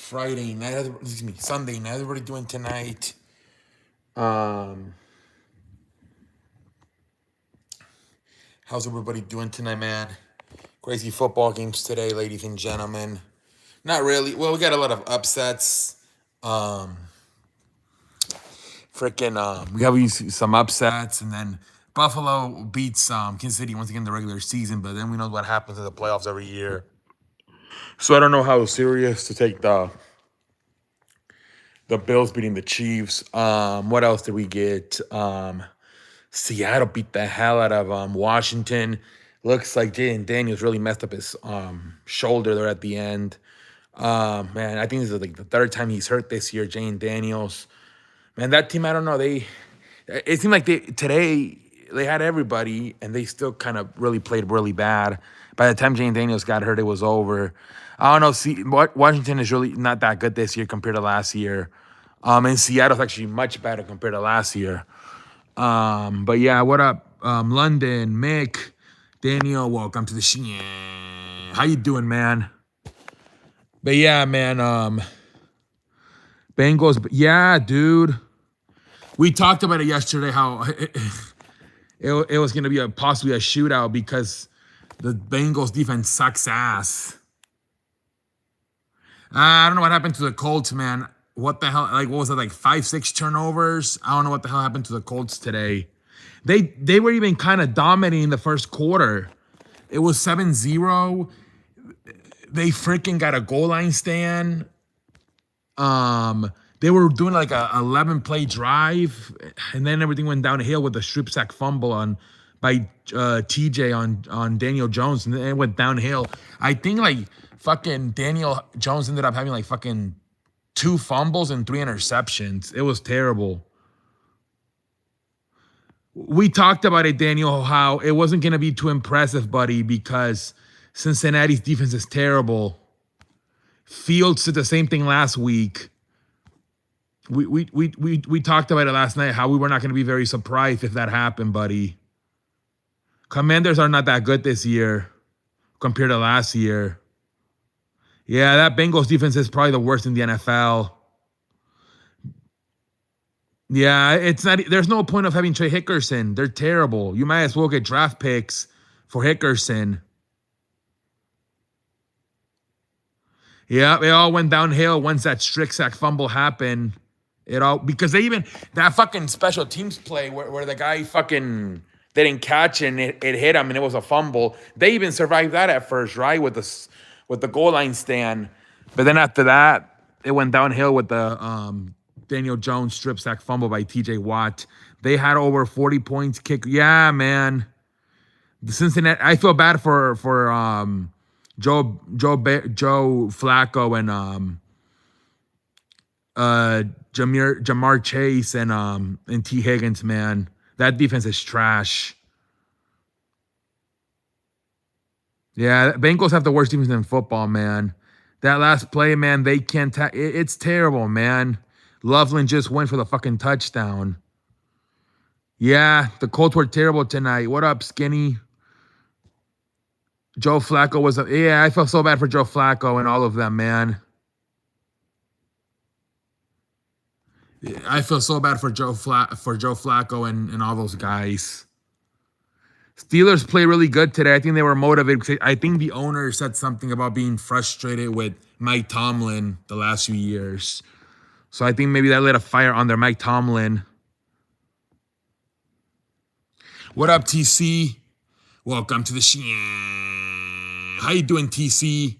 Friday night. Excuse me, Sunday night. Everybody doing tonight? Um, how's everybody doing tonight, man? Crazy football games today, ladies and gentlemen. Not really. Well, we got a lot of upsets. Um, we have some upsets, and then Buffalo beats Kansas City once again in the regular season. But then we know what happens in the playoffs every year. So I don't know how serious to take the Bills beating the Chiefs. What else did we get? Seattle beat the hell out of Washington. Looks like Jaden Daniels really messed up his shoulder there at the end. Man, I think this is like the third time he's hurt this year. Jaden Daniels. Man, that team, I don't know. It seemed like today they had everybody, and they still kind of really played really bad. By the time Jaden Daniels got hurt, it was over. I don't know. See, Washington is really not that good this year compared to last year. And Seattle's actually much better compared to last year. But yeah, what up, London, Mick, Daniel? Welcome to the show. How you doing, man? But yeah, man. Bengals. Yeah, dude. We talked about it yesterday. How it was going to be possibly a shootout because the Bengals defense sucks ass. I don't know what happened to the Colts, man. What the hell? Like, what was it? Like 5-6 turnovers? I don't know what the hell happened to the Colts today. They were even kind of dominating the first quarter. It was 7-0. They freaking got a goal line stand. They were doing like a 11-play drive, and then everything went downhill with the strip sack fumble by TJ on Daniel Jones, and then it went downhill. I think like fucking Daniel Jones ended up having like fucking 2 fumbles and 3 interceptions. It was terrible. We talked about it, Daniel, how it wasn't going to be too impressive, buddy, because Cincinnati's defense is terrible. Fields did the same thing last week. We talked about it last night, how we were not going to be very surprised if that happened, buddy. Commanders are not that good this year compared to last year. Yeah, that Bengals defense is probably the worst in the NFL. Yeah, it's not. There's no point of having Trey Hickerson. They're terrible. You might as well get draft picks for Hickerson. Yeah, it all went downhill once that strict sack fumble happened. Because that fucking special teams play where the guy fucking didn't catch and it hit him and it was a fumble. They even survived that at first, right? With the goal line stand. But then after that, it went downhill with the Daniel Jones strip sack fumble by TJ Watt. They had over 40 points kick. Yeah, man. The Cincinnati, I feel bad for Joe Flacco and Jamar Chase and T. Higgins, man. That defense is trash. Yeah, Bengals have the worst defense in football, man. That last play, man, they can't. It's terrible, man. Loveland just went for the fucking touchdown. Yeah, the Colts were terrible tonight. What up, Skinny? Joe Flacco was. Yeah, I felt so bad for Joe Flacco and all of them, man. I feel so bad for Joe Flacco and all those guys. Steelers play really good today. I think they were motivated because I think the owner said something about being frustrated with Mike Tomlin the last few years. So I think maybe that lit a fire on their Mike Tomlin. What up, TC? Welcome to the show. How you doing, TC?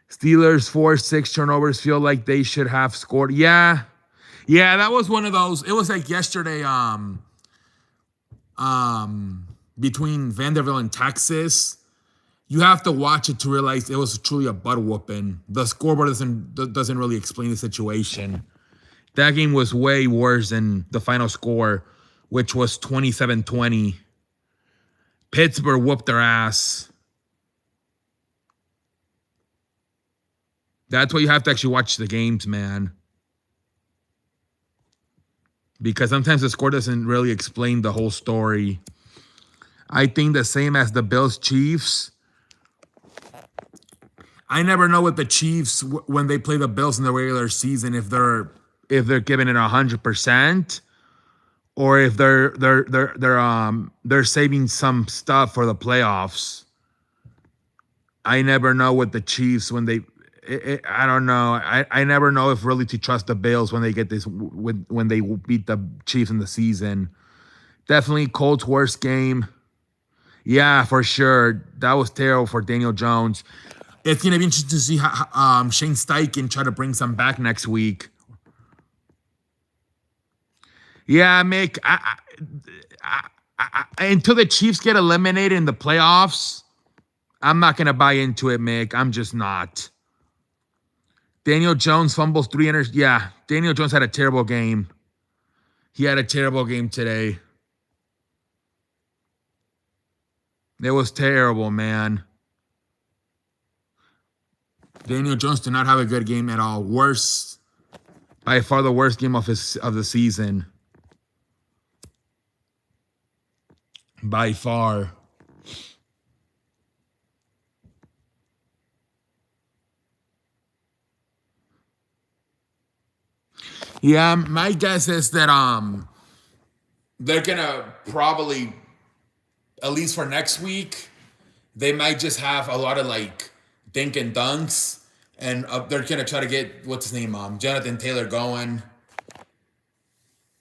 Steelers 4-6 turnovers, feel like they should have scored. Yeah, that was one of those. It was like yesterday between Vanderbilt and Texas. You have to watch it to realize it was truly a butt whooping. The scoreboard doesn't really explain the situation. That game was way worse than the final score, which was 27-20. Pittsburgh whooped their ass. That's why you have to actually watch the games, man. Because sometimes the score doesn't really explain the whole story. I think the same as the Bills-Chiefs. I never know with the Chiefs when they play the Bills in the regular season if they're giving it 100% or if they're saving some stuff for the playoffs. I never know with the Chiefs I don't know. I never know if really to trust the Bills when they get this when they beat the Chiefs in the season. Definitely Colts worst game. Yeah, for sure. That was terrible for Daniel Jones. It's gonna be interesting to see how Shane Steichen try to bring some back next week. Yeah, Mick. Until the Chiefs get eliminated in the playoffs, I'm not gonna buy into it, Mick. I'm just not. Daniel Jones fumbles 300. Yeah, Daniel Jones had a terrible game. He had a terrible game today. It was terrible, man. Daniel Jones did not have a good game at all. Worst, by far the worst game of the season. By far. Yeah, my guess is that they're gonna probably, at least for next week, they might just have a lot of like dink and dunks, and they're gonna try to get what's his name, Jonathan Taylor going.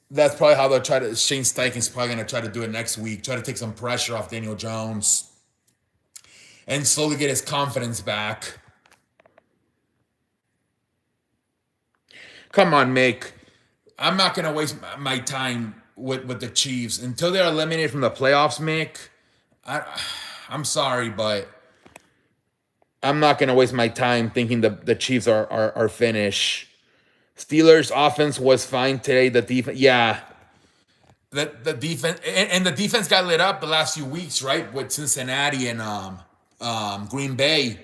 That's probably how they'll try to. Shane Steichen's probably gonna try to do it next week. Try to take some pressure off Daniel Jones and slowly get his confidence back. Come on, Mick. I'm not gonna waste my time with the Chiefs until they're eliminated from the playoffs, Mick. I'm sorry, but I'm not gonna waste my time thinking the Chiefs are finished. Steelers offense was fine today. The defense, yeah, the defense and the defense got lit up the last few weeks, right, with Cincinnati and Green Bay.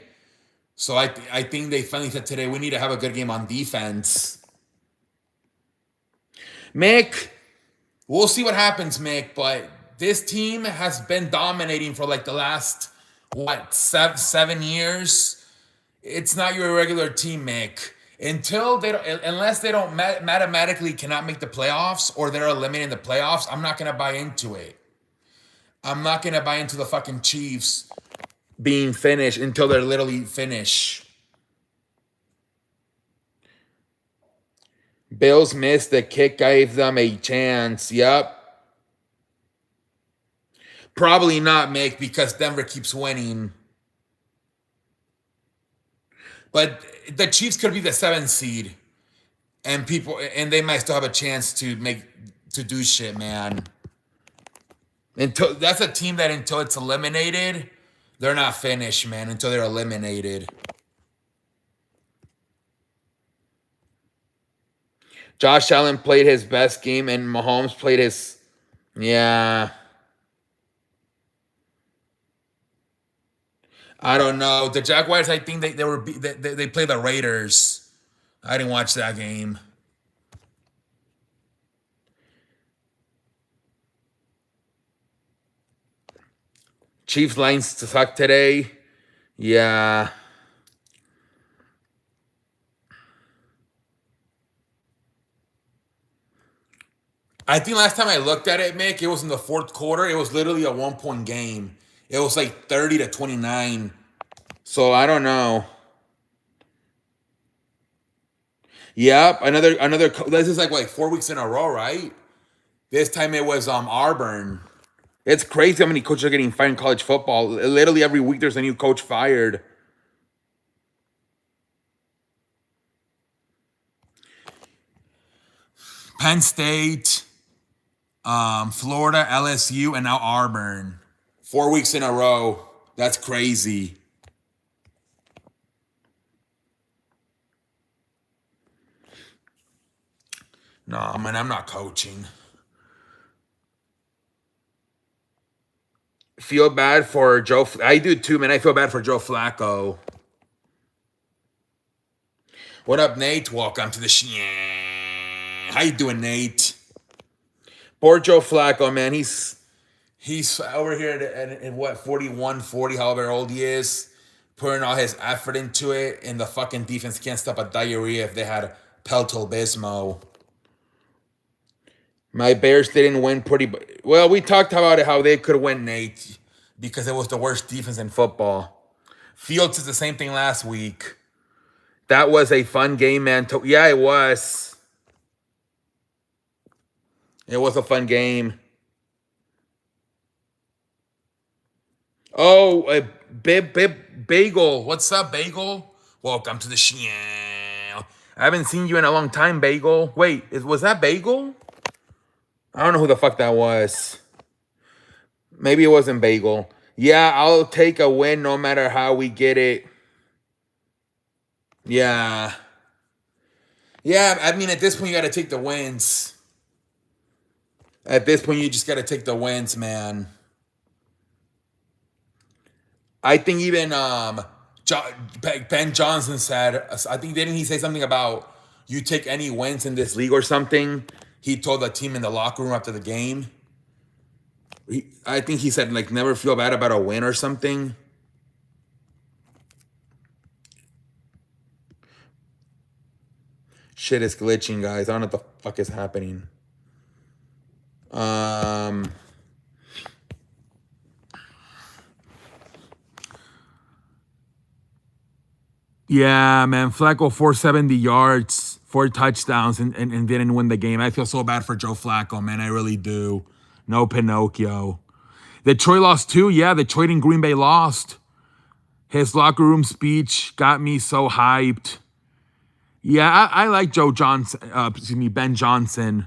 So I think they finally said today we need to have a good game on defense. Mick, we'll see what happens, Mick. But this team has been dominating for like the last what 7 years. It's not your regular team, Mick. Unless they don't mathematically cannot make the playoffs or they're eliminating the playoffs, I'm not gonna buy into it. I'm not gonna buy into the fucking Chiefs being finished until they're literally finished. Bills missed the kick, gave them a chance. Yep. Probably not, Mick, because Denver keeps winning. But the Chiefs could be the 7th seed, and they might still have a chance to do shit, man. That's a team that until it's eliminated, they're not finished, man. Until they're eliminated. Josh Allen played his best game, and Mahomes played his. Yeah. I don't know. The Jaguars, I think they play the Raiders. I didn't watch that game. Chiefs lines suck today. Yeah. I think last time I looked at it, Mick, it was in the fourth quarter. It was literally a 1-point game. It was like 30-29. So I don't know. Yep, another. This is like 4 weeks in a row, right? This time it was Auburn. It's crazy how many coaches are getting fired in college football. Literally every week there's a new coach fired. Penn State, Florida, LSU, and now Auburn. 4 weeks in a row. That's crazy. No, man, I'm not coaching. Feel bad for Joe. I do too, man. I feel bad for Joe Flacco. What up, Nate? Welcome to the show. How you doing, Nate? Poor Joe Flacco, man. He's over here at what 41, 40, however old he is, putting all his effort into it, and the fucking defense can't stop a diarrhea if they had Pelto Bismo. My Bears didn't win pretty. Well, we talked about it, how they could win, Nate, because it was the worst defense in football. Fields is the same thing last week. That was a fun game, man. Yeah, it was. It was a fun game. Oh, Bagel. What's up, Bagel? Welcome to the show. I haven't seen you in a long time, Bagel. Wait, was that Bagel? I don't know who the fuck that was. Maybe it wasn't Bagel. Yeah, I'll take a win no matter how we get it. Yeah. Yeah, I mean, at this point, you got to take the wins. At this point, you just got to take the wins, man. I think even Ben Johnson said, I think, didn't he say something about you take any wins in this league or something? He told the team in the locker room after the game. I think he said, like, never feel bad about a win or something. Shit is glitching, guys. I don't know what the fuck is happening. Yeah, man. Flacco, 470 yards, 4 touchdowns, and didn't win the game. I feel so bad for Joe Flacco, man. I really do. No Pinocchio. Detroit lost too. Yeah, Detroit and Green Bay lost. His locker room speech got me so hyped. Yeah, I like Ben Johnson.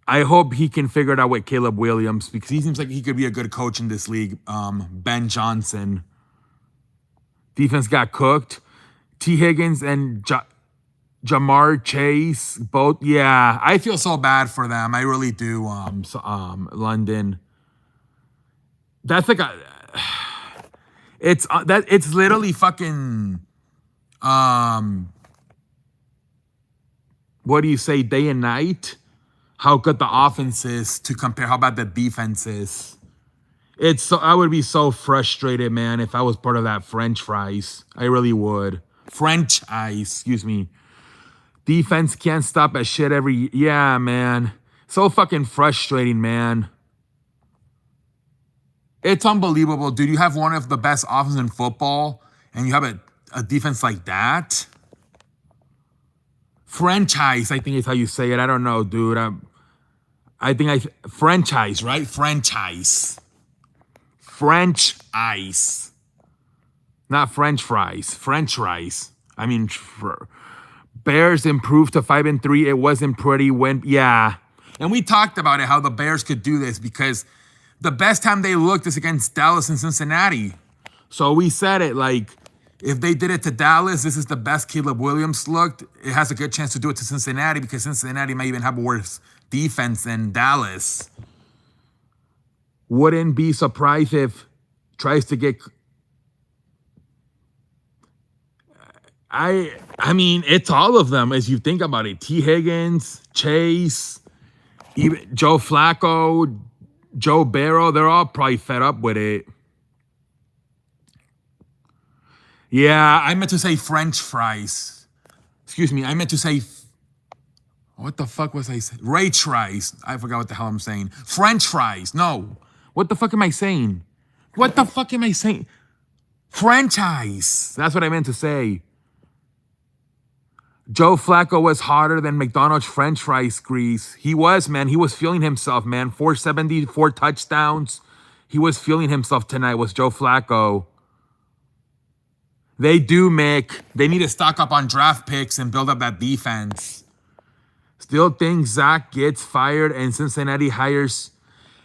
I hope he can figure it out with Caleb Williams, because he seems like he could be a good coach in this league. Ben Johnson. Defense got cooked. T. Higgins and Jamar Chase, both. Yeah, I feel so bad for them. I really do. London. That's like a. It's literally fucking. What do you say? Day and night. How good the offense is to compare how bad the defense is. I would be so frustrated, man, if I was part of that French fries. I really would. French ice, excuse me. Defense can't stop at shit yeah, man. So fucking frustrating, man. It's unbelievable, dude. You have one of the best offenses in football, and you have a defense like that. Franchise, I think is how you say it. I don't know, dude. Franchise, right? Franchise. French ice. Not French fries. French fries. I mean, Bears improved to 5-3. It wasn't pretty yeah. And we talked about it, how the Bears could do this, because the best time they looked is against Dallas and Cincinnati. So we said it, like, if they did it to Dallas, this is the best Caleb Williams looked. It has a good chance to do it to Cincinnati, because Cincinnati may even have a worse defense than Dallas. Wouldn't be surprised if tries to get. I mean, it's all of them as you think about it. T. Higgins, Chase, even Joe Flacco, Joe Burrow, they're all probably fed up with it. Yeah, I meant to say French fries. Excuse me, I meant to say. What the fuck was I saying? Ray fries. I forgot what the hell I'm saying. French fries. No. What the fuck am I saying? What the fuck am I saying? Franchise. That's what I meant to say. Joe Flacco was harder than McDonald's French fries grease. He was, man. He was feeling himself, man. 474 touchdowns. He was feeling himself tonight, was Joe Flacco. They do, Mick. They need to stock up on draft picks and build up that defense. Still think Zach gets fired and Cincinnati hires.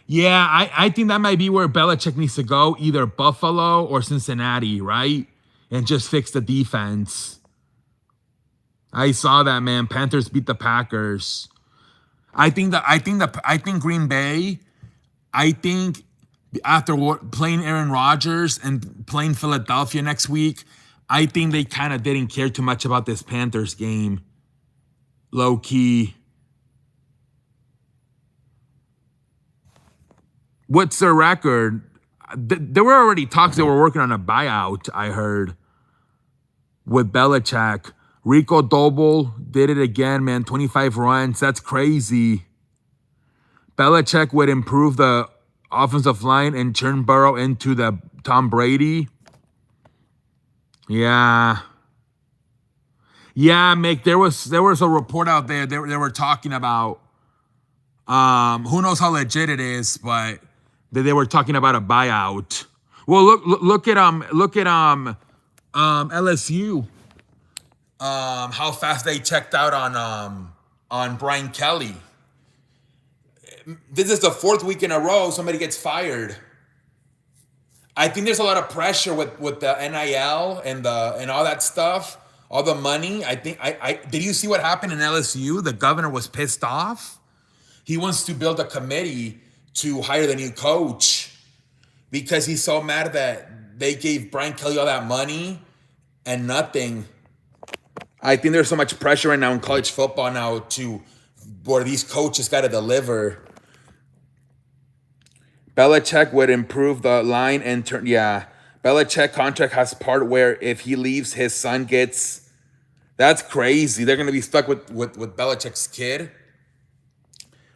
Yeah, I think that might be where Belichick needs to go, either Buffalo or Cincinnati, right? And just fix the defense. I saw that, man. Panthers beat the Packers. I think Green Bay. I think after playing Aaron Rodgers and playing Philadelphia next week, I think they kind of didn't care too much about this Panthers game. Low key. What's their record? There were already talks they were working on a buyout, I heard, with Belichick. Rico Doble did it again, man. 25 runs. That's crazy. Belichick would improve the offensive line and turn Burrow into the Tom Brady. Yeah. Yeah, Mick, there was a report out there. They were talking about who knows how legit it is, but they were talking about a buyout. Well, look at LSU. How fast they checked out on Brian Kelly. This is the 4th week in a row somebody gets fired. I think there's a lot of pressure with the NIL and all that stuff, all the money. I think did you see what happened in LSU? The governor was pissed off. He wants to build a committee to hire the new coach because he's so mad that they gave Brian Kelly all that money and nothing. I think there's so much pressure right now in college football now where these coaches got to deliver. Belichick would improve the line and turn. Yeah, Belichick contract has part where if he leaves, his son gets. That's crazy. They're gonna be stuck with Belichick's kid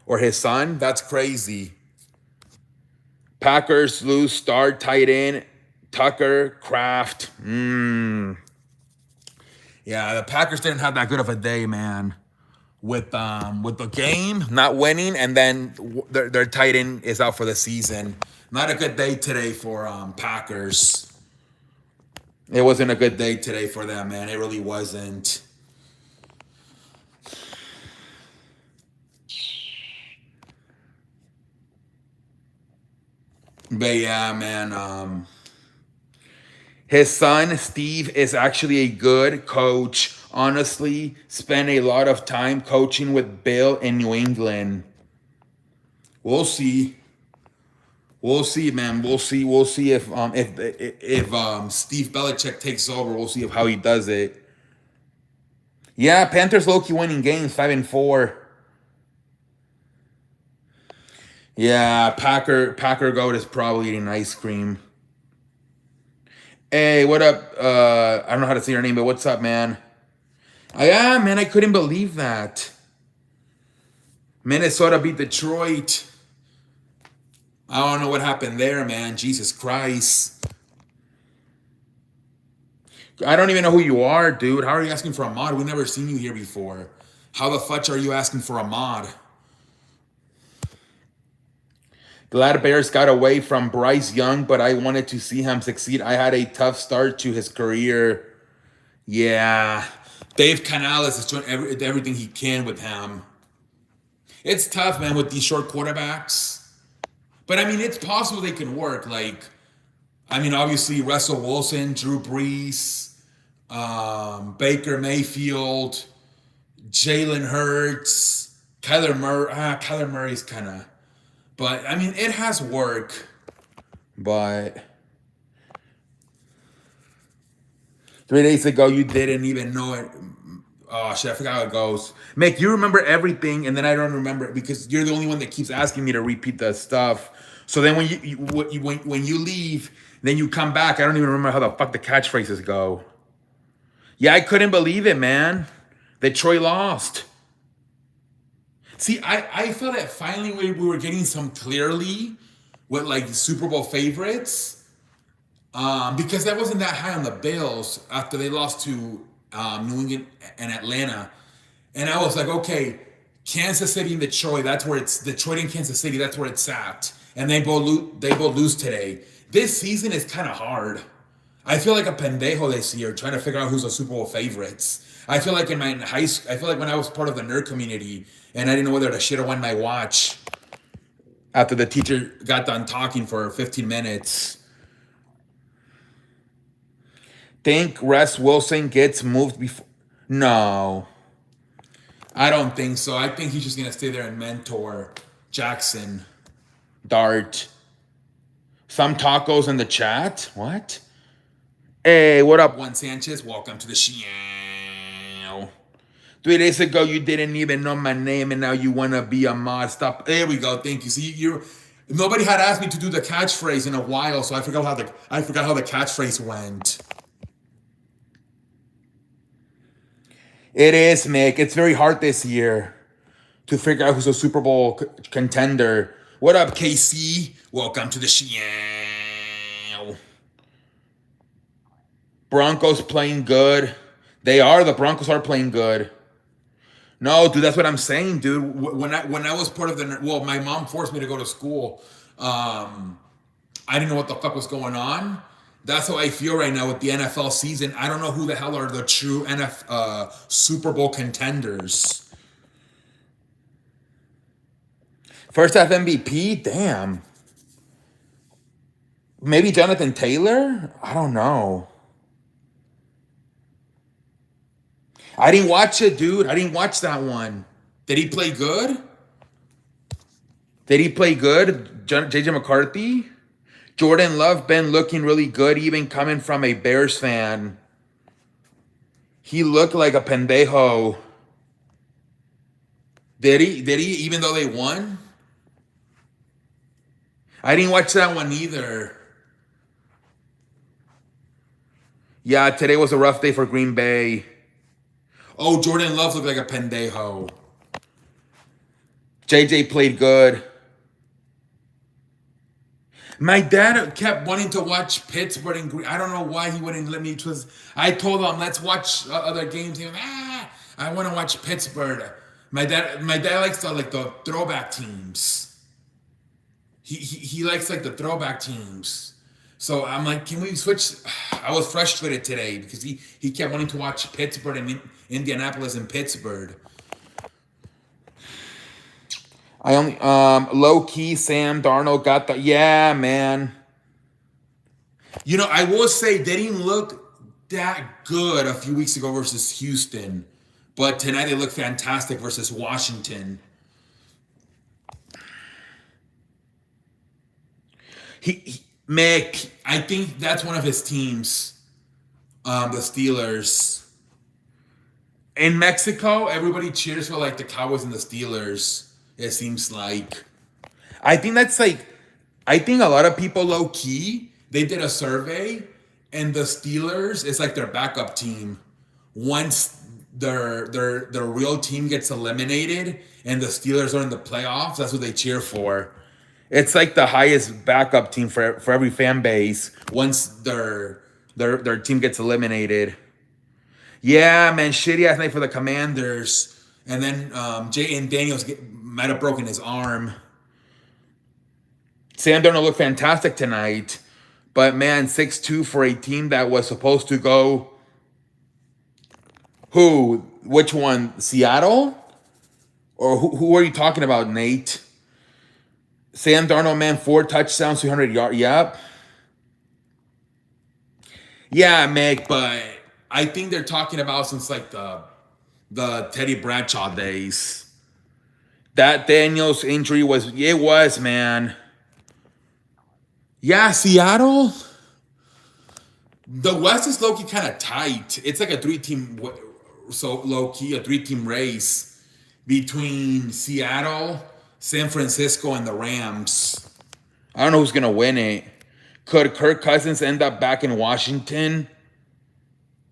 or his son. That's crazy. Packers lose star tight end Tucker Kraft. Yeah, the Packers didn't have that good of a day, man. With the game not winning, and then their tight end is out for the season. Not a good day today for Packers. It wasn't a good day today for them, man. It really wasn't. But yeah, man. His son Steve is actually a good coach. Honestly, spent a lot of time coaching with Bill in New England. We'll see. We'll see, man. We'll see. We'll see if Steve Belichick takes over. We'll see how he does it. Yeah, Panthers low-key winning games 5-4. Yeah, Packer goat is probably eating ice cream. Hey, what up? I don't know how to say your name, but what's up, man? Yeah, man, I couldn't believe that. Minnesota beat Detroit. I don't know what happened there, man. Jesus Christ. I don't even know who you are, dude. How are you asking for a mod? We've never seen you here before. How the fudge are you asking for a mod? Glad Bears got away from Bryce Young, but I wanted to see him succeed. I had a tough start to his career. Yeah. Dave Canales is doing everything he can with him. It's tough, man, with these short quarterbacks. But, I mean, it's possible they can work. Like, I mean, obviously, Russell Wilson, Drew Brees, Baker Mayfield, Jalen Hurts, Kyler Murray. Kyler Murray's kind of... But, I mean, it has work. But 3 days ago, you didn't even know it. Oh, shit, I forgot how it goes. Mick, you remember everything, and then I don't remember it because you're the only one that keeps asking me to repeat the stuff. So then when you leave, then you come back. I don't even remember how the fuck the catchphrases go. Yeah, I couldn't believe it, man. That Troy lost. See, I felt that finally we were getting some clearly with like Super Bowl favorites, because that wasn't that high on the Bills after they lost to New England and Atlanta, and I was like, okay, Kansas City and Detroit, that's where it's Detroit and Kansas City, that's where it's at, and they both lose today. This season is kind of hard. I feel like a pendejo this year trying to figure out who's the Super Bowl favorites. I feel like in my high school, I feel like when I was part of the nerd community and I didn't know whether to shit or win my watch after the teacher got done talking for 15 minutes. Think Russ Wilson gets moved before? No. I don't think so. I think he's just going to stay there and mentor Jackson Dart. Some tacos in the chat? What? Hey, what up, Juan Sanchez? Welcome to the show. 3 days ago, you didn't even know my name, and now you want to be a mod. Stop. There we go. Thank you. See, Nobody had asked me to do the catchphrase in a while, so I forgot how the catchphrase went. It is, Mick. It's very hard this year to figure out who's a Super Bowl contender. What up, KC? Welcome to the show. Broncos playing good. They are. The Broncos are playing good. No, dude, that's what I'm saying, dude. When I was part of my mom forced me to go to school. I didn't know what the fuck was going on. That's how I feel right now with the NFL season. I don't know who the hell are the true Super Bowl contenders. First half MVP? Damn. Maybe Jonathan Taylor? I don't know. I didn't watch it, dude. I didn't watch that one. Did he play good? Did he play good? JJ McCarthy? Jordan Love been looking really good, even coming from a Bears fan. He looked like a pendejo. Did he? Did he? Even though they won? I didn't watch that one either. Yeah, today was a rough day for Green Bay. Oh, Jordan Love looked like a pendejo. JJ played good. My dad kept wanting to watch Pittsburgh and Green. I don't know why he wouldn't let me. I told him, let's watch other games. He was, I want to watch Pittsburgh. My dad likes the throwback teams. He likes like the throwback teams. So I'm like, can we switch? I was frustrated today because he kept wanting to watch Pittsburgh and Indianapolis and Pittsburgh. I only low key Sam Darnold got the man. You know, I will say they didn't look that good a few weeks ago versus Houston, but tonight they look fantastic versus Washington. Mick, I think that's one of his teams, the Steelers. In Mexico, everybody cheers for like the Cowboys and the Steelers. It seems like. I think a lot of people low key, they did a survey and the Steelers is like their backup team. Once their real team gets eliminated and the Steelers are in the playoffs, that's what they cheer for. It's like the highest backup team for every fan base once their team gets eliminated. Yeah, man, shitty ass night for the Commanders. And then Jayden Daniels might have broken his arm. Sam Darnold looked fantastic tonight. But, man, 6-2 for a team that was supposed to go... Who? Which one? Seattle? Or who are you talking about, Nate? Sam Darnold, man, 4 touchdowns, 200 yards. Yep. Yeah, Mick, but I think they're talking about since like the Teddy Bradshaw days. That Daniels injury was, man. Yeah, Seattle. The West is low-key kind of tight. It's like a 3-team, so low-key, a 3-team race between Seattle, San Francisco, and the Rams. I don't know who's going to win it. Could Kirk Cousins end up back in Washington?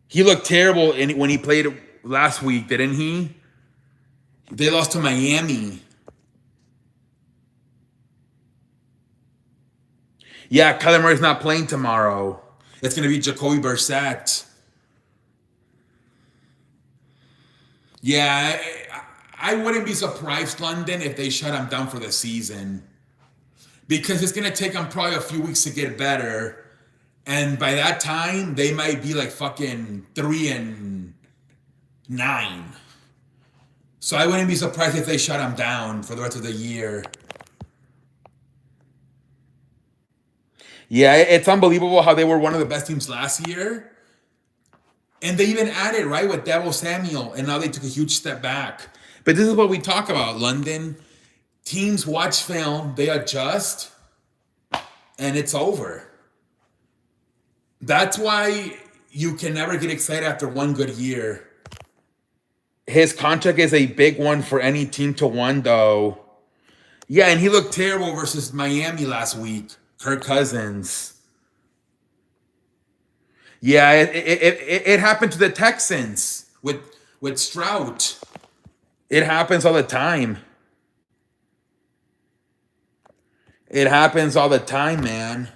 He looked terrible when he played last week, didn't he? They lost to Miami. Yeah, Kyler Murray's not playing tomorrow. It's going to be Jacoby Brissett. Yeah, I wouldn't be surprised, London, if they shut him down for the season. Because it's going to take them probably a few weeks to get better. And by that time, they might be like fucking 3-9. So I wouldn't be surprised if they shut him down for the rest of the year. Yeah, it's unbelievable how they were one of the best teams last year. And they even added, right, with Deebo Samuel. And now they took a huge step back. But this is what we talk about, London. Teams watch film, they adjust, and it's over. That's why you can never get excited after one good year. His contract is a big one for any team to win, though. Yeah, and he looked terrible versus Miami last week. Kirk Cousins. Yeah, it happened to the Texans with Stroud. It happens all the time. It happens all the time, man.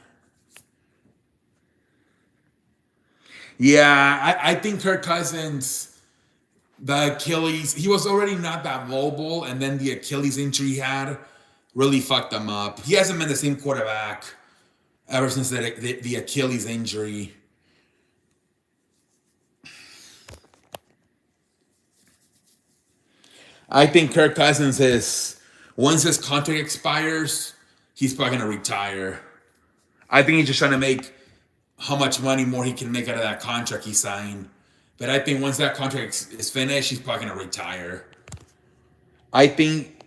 Yeah, I think Kirk Cousins, the Achilles, he was already not that mobile, and then the Achilles injury he had really fucked him up. He hasn't been the same quarterback ever since the Achilles injury. I think Kirk Cousins is, once his contract expires, he's probably going to retire. I think he's just trying to make how much money more he can make out of that contract he signed. But I think once that contract is finished, he's probably going to retire. I think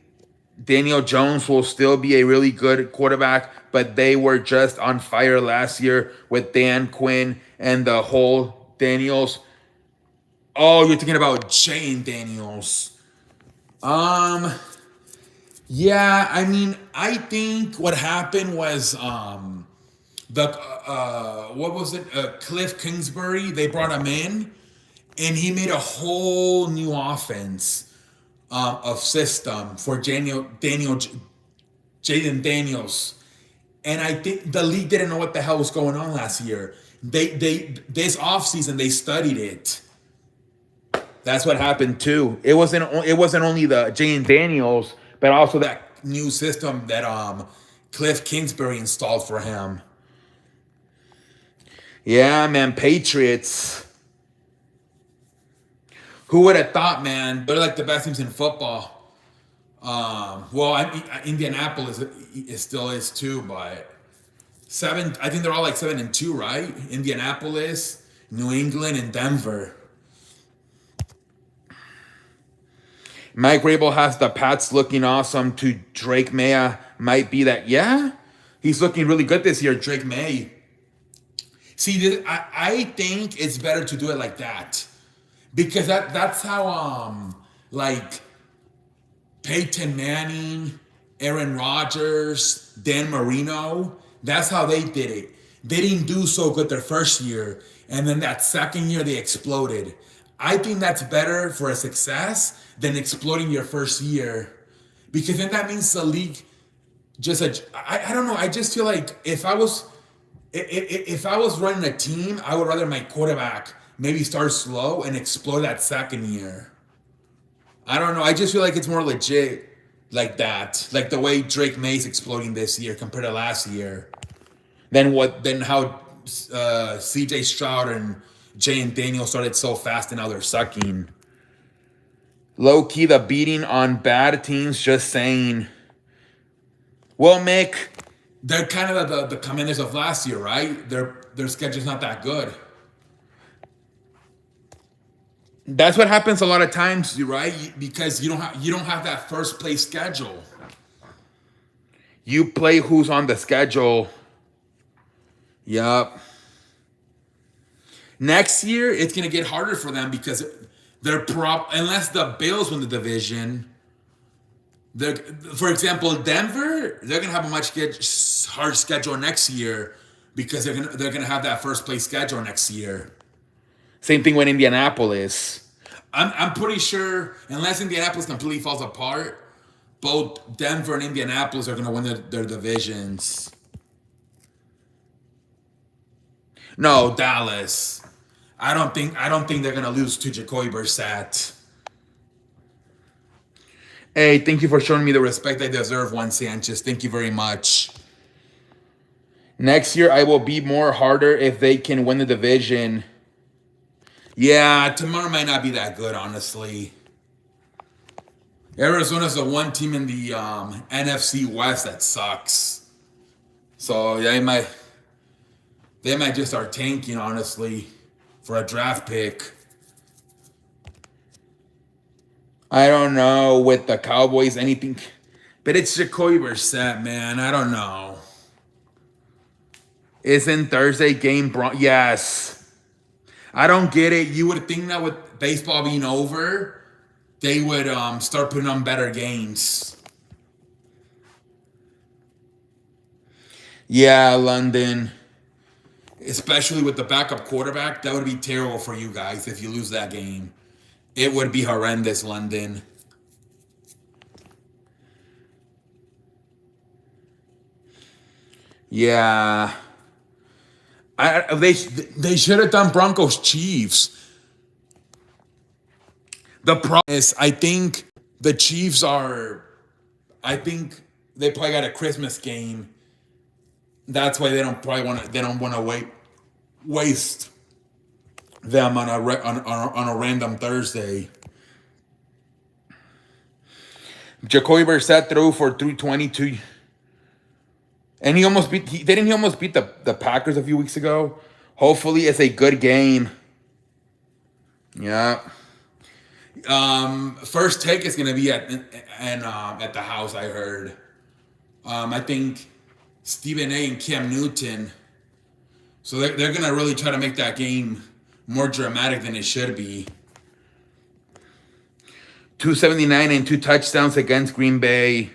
Daniel Jones will still be a really good quarterback, but they were just on fire last year with Dan Quinn and the whole Daniels. Oh, you're thinking about Jane Daniels. Yeah, I mean, I think what happened was the what was it? Cliff Kingsbury. They brought him in, and he made a whole new offense of system for Jaden Daniels, and I think the league didn't know what the hell was going on last year. They this offseason they studied it. That's what happened too. It wasn't only the Jaden Daniels, but also that new system that Cliff Kingsbury installed for him. Yeah, man, Patriots. Who would have thought, man? They're like the best teams in football. Well, Indianapolis it still is too, but seven. I think they're all like 7-2, right? Indianapolis, New England, and Denver. Mike Rabel has the Pats looking awesome. To Drake May might be that. Yeah, he's looking really good this year. Drake May. See, I think it's better to do it like that, because that's how like Peyton Manning, Aaron Rodgers, Dan Marino, that's how they did it. They didn't do so good their first year, and then that second year they exploded. I think that's better for a success than exploding your first year, because then that means the league just I don't know. I just feel like if I was running a team, I would rather my quarterback maybe start slow and explode that second year. I don't know. I just feel like it's more legit like that, like the way Drake May's exploding this year compared to last year. Than how C.J. Stroud and Jay and Daniel started so fast and now they're sucking. Low key, the beating on bad teams. Just saying. Well, Mick, they're kind of the Commanders of last year, right? Their schedule's not that good. That's what happens a lot of times, right? Because you don't have that first place schedule. You play who's on the schedule. Yup. Next year, it's gonna get harder for them because unless the Bills win the division. For example, Denver, they're gonna have a much hard schedule next year because they're gonna have that first place schedule next year. Same thing with Indianapolis. I'm pretty sure unless Indianapolis completely falls apart, both Denver and Indianapolis are gonna win their divisions. No, Dallas. I don't think they're gonna lose to Jacoby Brissett. Hey, thank you for showing me the respect I deserve, Juan Sanchez. Thank you very much. Next year, I will be more harder if they can win the division. Yeah, tomorrow might not be that good, honestly. Arizona's the one team in the NFC West that sucks. So they might just start tanking, honestly, for a draft pick. I don't know with the Cowboys anything, but it's Jacoby Brissett, man. I don't know. Isn't Thursday game yes. I don't get it. You would think that with baseball being over, they would start putting on better games. Yeah, London, especially with the backup quarterback, that would be terrible for you guys if you lose that game. It would be horrendous, London. Yeah, they should have done Broncos Chiefs. The problem is, I think the Chiefs are. I think they probably got a Christmas game. That's why they don't probably want to. They don't want to waste them on on a random Thursday. Jacoby Brissett threw for 322, and he almost beat. Didn't he almost beat the Packers a few weeks ago? Hopefully, it's a good game. Yeah. First take is gonna be at the house. I heard. I think Stephen A. and Cam Newton. So they're gonna really try to make that game more dramatic than it should be. 279 and 2 touchdowns against Green Bay.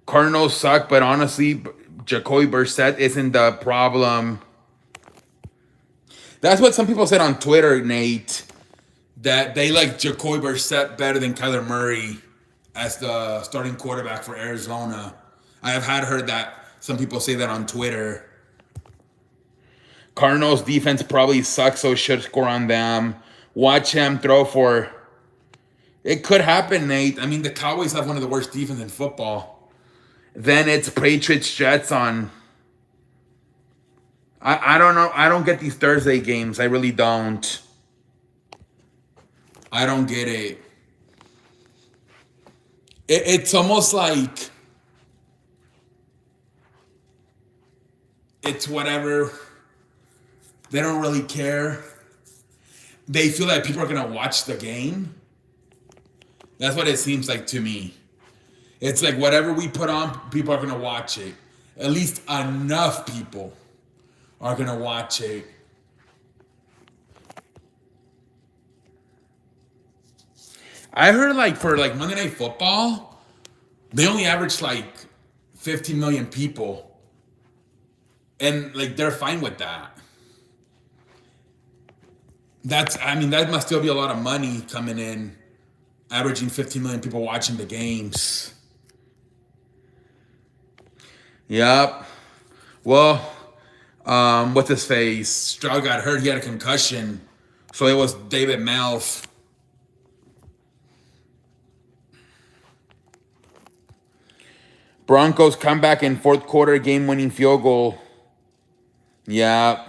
Cardinals suck, but honestly, Jacoby Brissett isn't the problem. That's what some people said on Twitter, Nate. That they like Jacoby Brissett better than Kyler Murray as the starting quarterback for Arizona. I have heard that some people say that on Twitter. Cardinals defense probably sucks, so should score on them. Watch him throw for. It could happen, Nate. I mean, the Cowboys have one of the worst defense in football. Then it's Patriots Jets on. I don't know. I don't get these Thursday games. I really don't. I don't get it. It's almost like it's whatever. They don't really care. They feel like people are going to watch the game. That's what it seems like to me. It's like whatever we put on, people are going to watch it. At least enough people are going to watch it. I heard like for like Monday Night Football, they only average like 15 million people. And like they're fine with that. That must still be a lot of money coming in, averaging 15 million people watching the games. Yep. Well, what's his face? Stroud got hurt. He had a concussion. So it was David Melf. Broncos come back in fourth quarter, game-winning field goal. Yeah.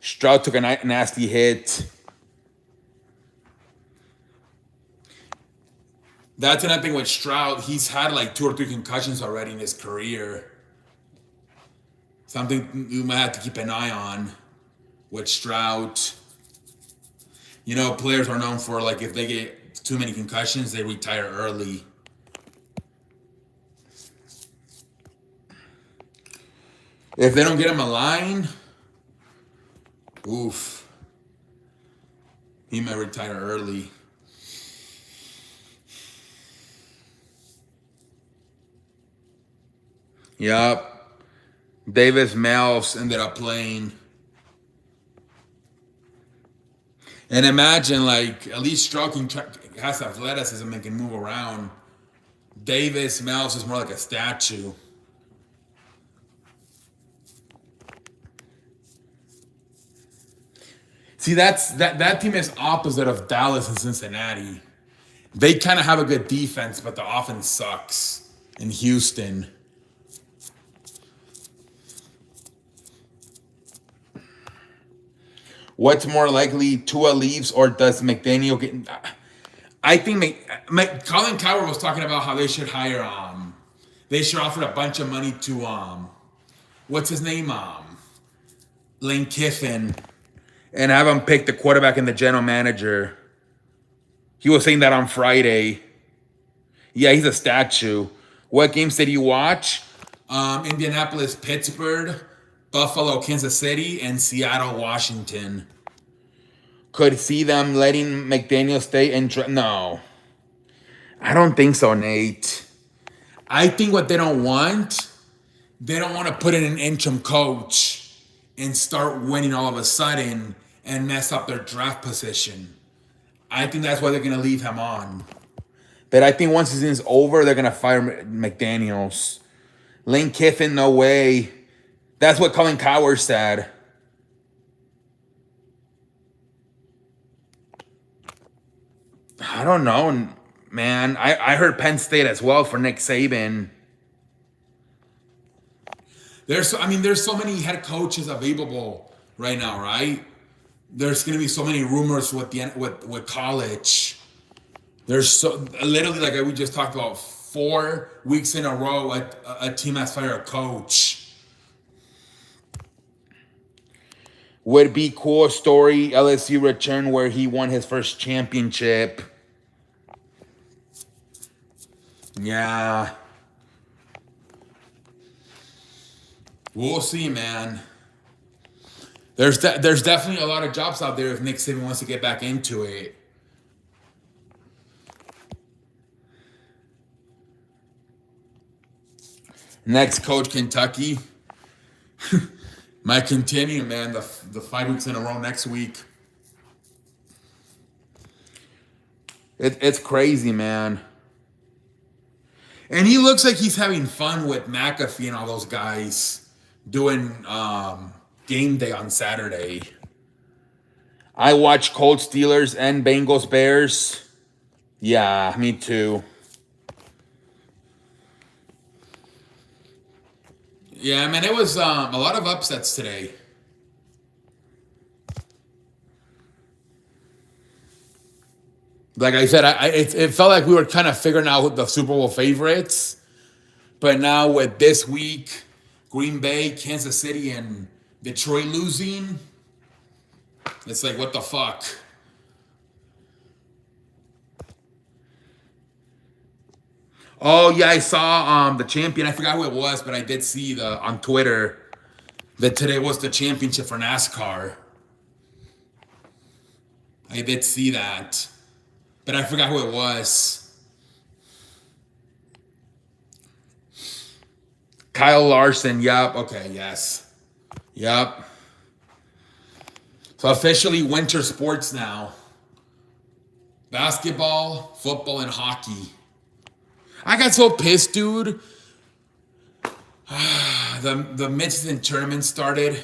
Stroud took a nasty hit. That's another thing with Stroud. He's had like 2 or 3 concussions already in his career. Something you might have to keep an eye on with Stroud. You know, players are known for like if they get too many concussions, they retire early. If they don't get him a line, oof, he might retire early. Yup. Davis Melf ended up playing. And imagine, like, at least Stroud has athleticism and can move around. Davis Melf is more like a statue. See, that team is opposite of Dallas and Cincinnati. They kind of have a good defense, but the offense sucks in Houston. What's more likely, Tua leaves or does McDaniel get? I think Colin Cowherd was talking about how they should hire they should offer a bunch of money to what's his name Lane Kiffin, and have him pick the quarterback and the general manager. He was saying that on Friday. Yeah, he's a statue. What games did you watch? Indianapolis, Pittsburgh, Buffalo, Kansas City, and Seattle, Washington. Could see them letting McDaniel stay and no. I don't think so, Nate. I think what they don't want, they don't want to put in an interim coach and start winning all of a sudden and mess up their draft position. I think that's why they're going to leave him on. But I think once the season's over, they're going to fire McDaniels. Lane Kiffin, no way. That's what Colin Cowherd said. I don't know, man. I heard Penn State as well for Nick Saban. There's so many head coaches available right now, right? There's going to be so many rumors with college. There's so literally, like we just talked about, 4 weeks in a row a team has fired a coach. Would be cool story. LSU return where he won his first championship. Yeah. We'll see, man. There's definitely a lot of jobs out there if Nick Saban wants to get back into it. Next coach, Kentucky. Might continue, man. The 5 weeks in a row next week. It's crazy, man. And he looks like he's having fun with McAfee and all those guys doing game day on Saturday. I watched Colts, Steelers, and Bengals, Bears. Yeah, me too. Yeah, man, it was a lot of upsets today. Like I said, it felt like we were kind of figuring out the Super Bowl favorites. But now with this week, Green Bay, Kansas City, and Detroit losing, it's like, what the fuck? Oh, yeah, I saw the champion. I forgot who it was, but I did see on Twitter that today was the championship for NASCAR. I did see that, but I forgot who it was. Kyle Larson, yup. Okay, yes. Yup. So officially winter sports now. Basketball, football, and hockey. I got so pissed, dude. The mid-season tournament started.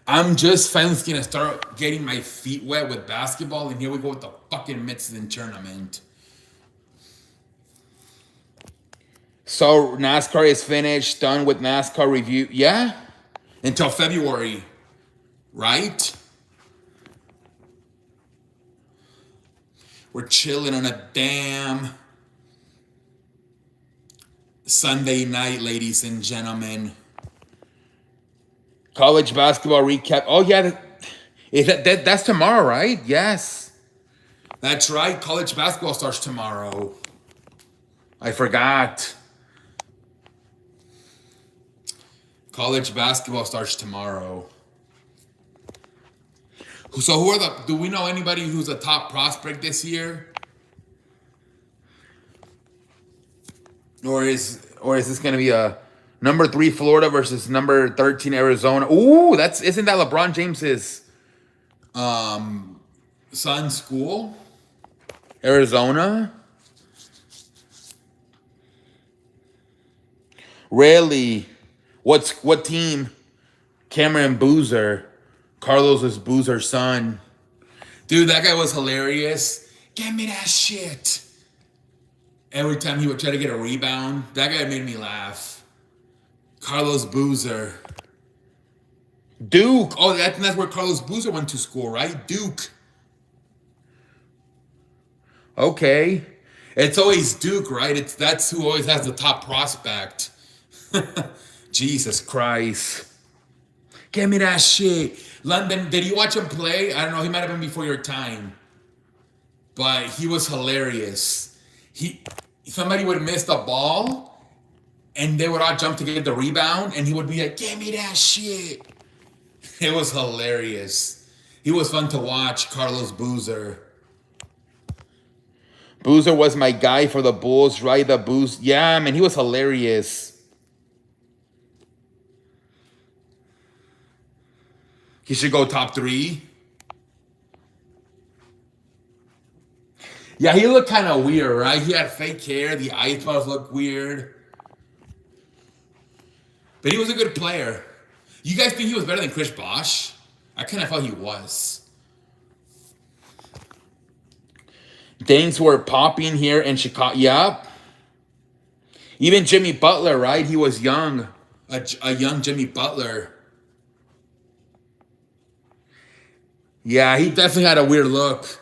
I'm just finally gonna start getting my feet wet with basketball, and here we go with the fucking mid-season tournament. So NASCAR is finished, done with NASCAR review. Yeah? Until February, right? We're chilling on a damn Sunday night, ladies and gentlemen. College basketball recap. Oh, yeah. That's tomorrow, right? Yes. That's right. College basketball starts tomorrow. I forgot. College basketball starts tomorrow. So do we know anybody who's a top prospect this year? Or is this going to be a number 3 Florida versus number 13 Arizona? Ooh, isn't that LeBron James's son's school? Arizona? Really? What team? Cameron Boozer, Carlos's Boozer son. Dude, that guy was hilarious. Give me that shit. Every time he would try to get a rebound, that guy made me laugh. Carlos Boozer. Duke. Oh, that's where Carlos Boozer went to school, right? Duke. Okay. It's always Duke, right? That's who always has the top prospect. Jesus Christ. Give me that shit. London, did you watch him play? I don't know. He might have been before your time. But he was hilarious. Somebody would miss the ball, and they would all jump to get the rebound, and he would be like, give me that shit. It was hilarious. He was fun to watch, Carlos Boozer. Boozer was my guy for the Bulls, right? Yeah, man, he was hilarious. He should go top 3. Yeah, he looked kind of weird, right? He had fake hair. The eyebrows looked weird. But he was a good player. You guys think he was better than Chris Bosh? I kind of thought he was. Things were popping here in Chicago. Yep. Even Jimmy Butler, right? He was young. A young Jimmy Butler. Yeah, he definitely had a weird look.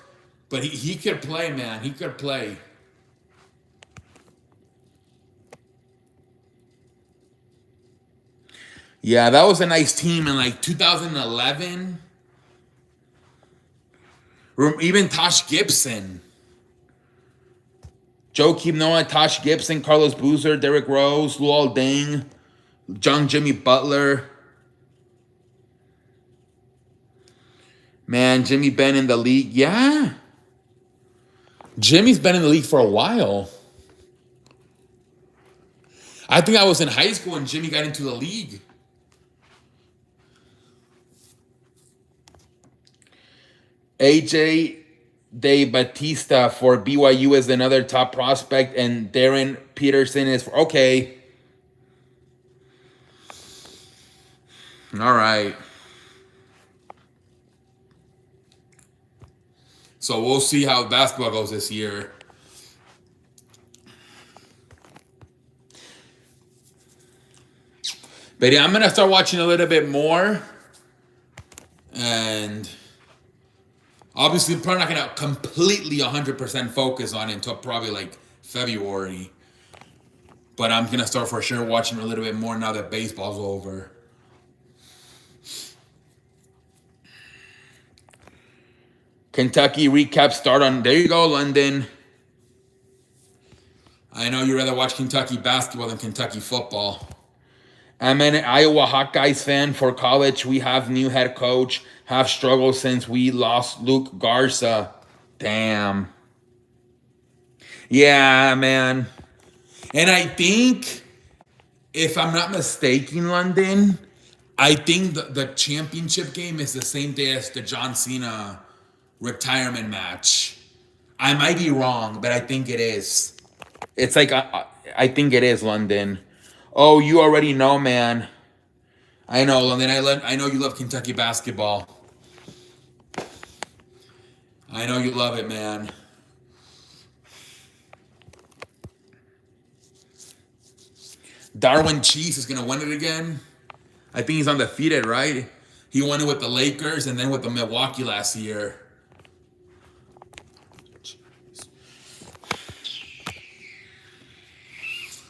But he could play, man. He could play. Yeah, that was a nice team in like 2011. Even Tosh Gibson. Joakim Noah, Tosh Gibson, Carlos Boozer, Derrick Rose, Luol Deng, young Jimmy Butler. Man, Jimmy been in the league. Yeah. Jimmy's been in the league for a while. I think I was in high school when Jimmy got into the league. AJ De Batista for BYU is another top prospect, and Darren Peterson is for okay. All right. So we'll see how basketball goes this year. But yeah, I'm gonna start watching a little bit more, and obviously, I'm probably not gonna completely 100% focus on it until probably like February. But I'm gonna start for sure watching a little bit more now that baseball's over. Kentucky recap start on. There you go, London. I know you'd rather watch Kentucky basketball than Kentucky football. I'm an Iowa Hawkeyes fan for college. We have new head coach. Have struggled since we lost Luke Garza. Damn. Yeah, man. And I think, if I'm not mistaken, London, I think the championship game is the same day as the John Cena retirement match. I might be wrong, but I think it is. It's like, I think it is, London. Oh, you already know, man. I know, London. I know you love Kentucky basketball. I know you love it, man. Darwin Cheese is going to win it again. I think he's undefeated, right? He won it with the Lakers and then with the Milwaukee last year.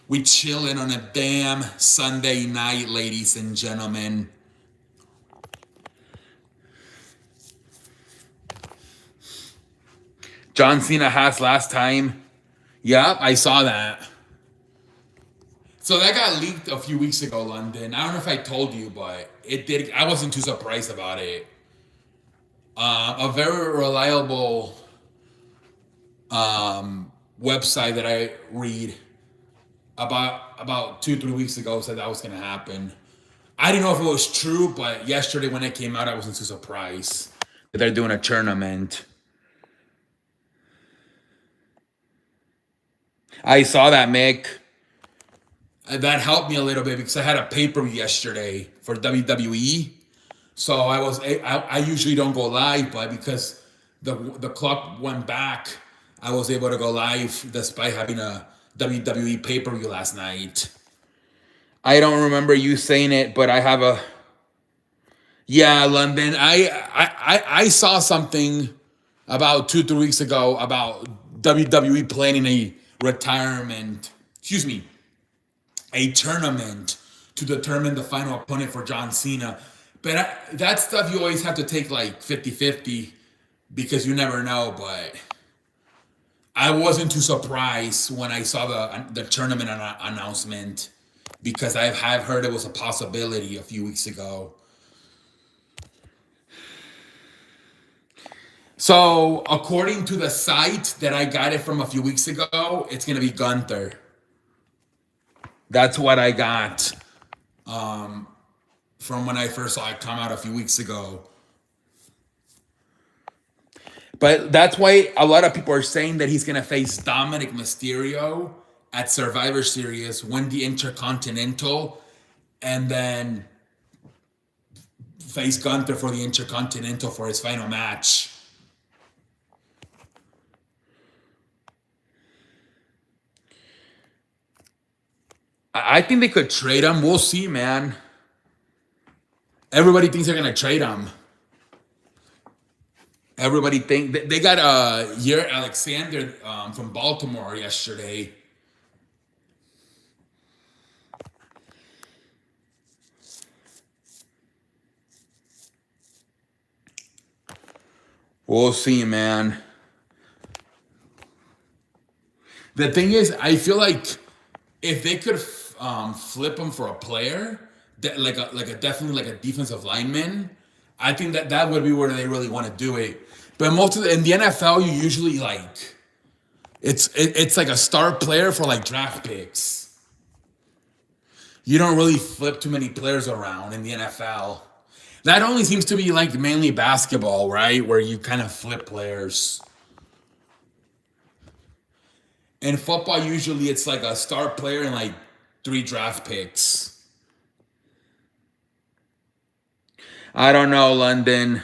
We chilling on a damn Sunday night, ladies and gentlemen. John Cena has last time. Yep, I saw that. So that got leaked a few weeks ago, London. I don't know if I told you, but it did. I wasn't too surprised about it. A very reliable website that I read about 2-3 weeks ago said that was going to happen. I didn't know if it was true, but yesterday when it came out, I wasn't too surprised. They're doing a tournament. I saw that, Mick. That helped me a little bit because I had a pay-per-view yesterday for WWE. So I usually don't go live, but because the clock went back, I was able to go live despite having a WWE pay-per-view last night. I don't remember you saying it, but I have a... Yeah, London. I saw something about 2-3 weeks ago about WWE planning a retirement... Excuse me. A tournament to determine the final opponent for John Cena. But that stuff you always have to take like 50-50 because you never know, but I wasn't too surprised when I saw the tournament announcement because I've heard it was a possibility a few weeks ago. So according to the site that I got it from a few weeks ago, it's going to be Gunther. That's what I got. from when I first saw it come out a few weeks ago. But that's why a lot of people are saying that he's gonna face Dominic Mysterio at Survivor Series, win the Intercontinental, and then face Gunther for the Intercontinental for his final match. I think they could trade him. We'll see, man. Everybody thinks they're gonna trade him. Everybody think they got Yair Alexander from Baltimore yesterday. We'll see, man. The thing is, I feel like if they could flip him for a player, that like a definitely like a defensive lineman, I think that that would be where they really want to do it. But most of in the NFL, you usually like it's like a star player for like draft picks. You don't really flip too many players around in the NFL. That only seems to be like mainly basketball, right? Where you kind of flip players. In football, usually it's like a star player and like three draft picks. I don't know, London.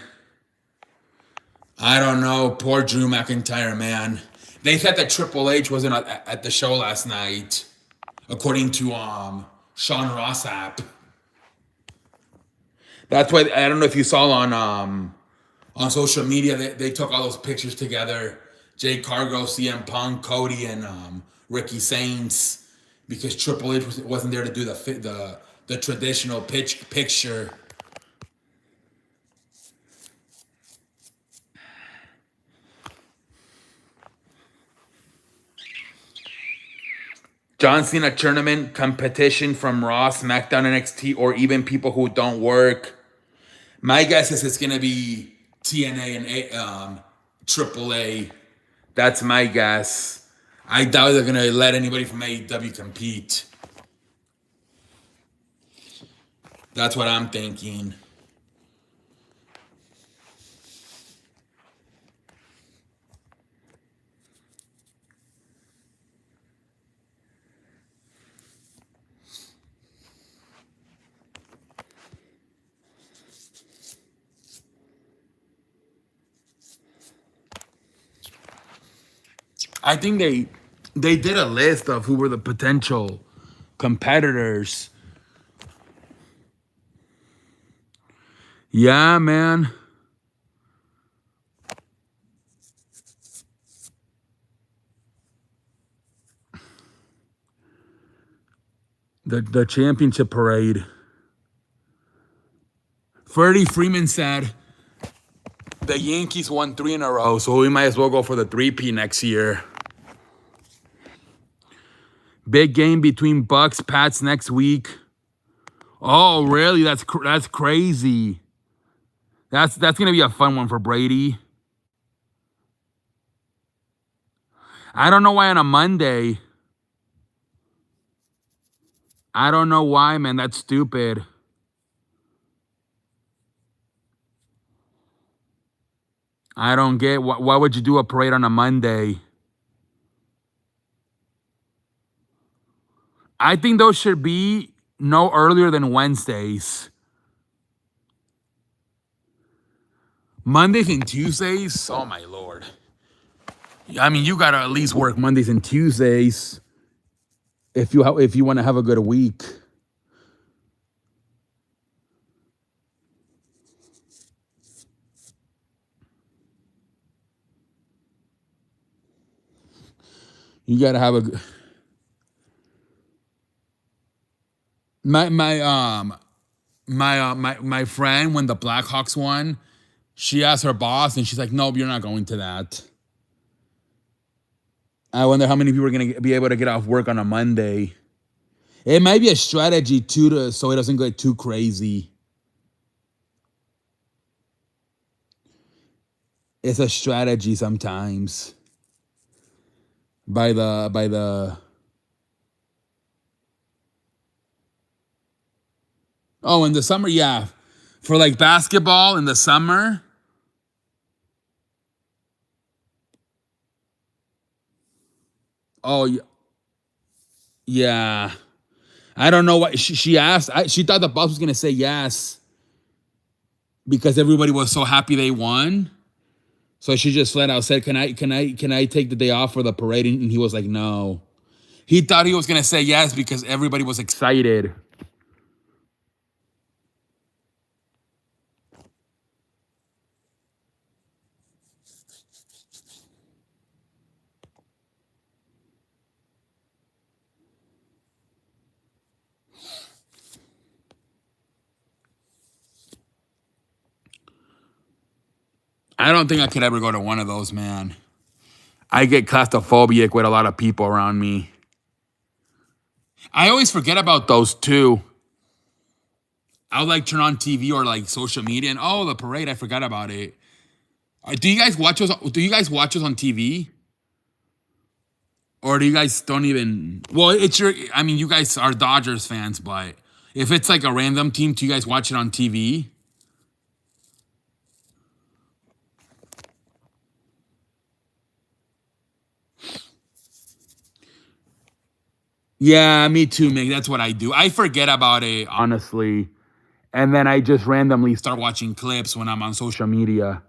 I don't know. Poor Drew McIntyre, man. They said that Triple H wasn't at the show last night, according to Sean Rossap. That's why I don't know if you saw on social media they took all those pictures together. Jay Cargo, CM Punk, Cody, and Ricky Saints, because Triple H wasn't there to do the traditional picture. John Cena tournament competition from Raw, SmackDown, NXT, or even people who don't work. My guess is it's gonna be TNA and AAA. That's my guess. I doubt they're gonna let anybody from AEW compete. That's what I'm thinking. I think they did a list of who were the potential competitors. Yeah, man. The championship parade. Freddie Freeman said the Yankees won 3 in a row, so we might as well go for the 3P next year. Big game between Bucks Pats next week. Oh, really? That's crazy. That's gonna be a fun one for Brady. I don't know why on a Monday. I don't know why, man. That's stupid. I don't get why would you do a parade on a Monday? I think those should be no earlier than Wednesdays. Mondays and Tuesdays? Oh my lord. I mean, you gotta at least work Mondays and Tuesdays if you want to have a good week. You gotta have a my friend, when the Blackhawks won, she asked her boss and she's like, "Nope, you're not going to that." I wonder how many people are gonna be able to get off work on a Monday. It might be a strategy too, so it doesn't get too crazy. It's a strategy sometimes by the. Oh, in the summer, yeah. For like basketball in the summer. Oh, yeah. I don't know what she asked. She thought the boss was gonna say yes because everybody was so happy they won. So she just flat out said, "Can I take the day off for the parade?" And he was like, "No." He thought he was gonna say yes because everybody was excited. I don't think I could ever go to one of those, man. I get claustrophobic with a lot of people around me. I always forget about those too. I'll like turn on TV or like social media and oh, the parade, I forgot about it. Do you guys watch us? Do you guys watch us on TV? Or do you guys don't even? Well, it's your. I mean, you guys are Dodgers fans, but if it's like a random team, do you guys watch it on TV? Yeah, me too, Mick. That's what I do. I forget about it, honestly. And then I just randomly start watching clips when I'm on social media.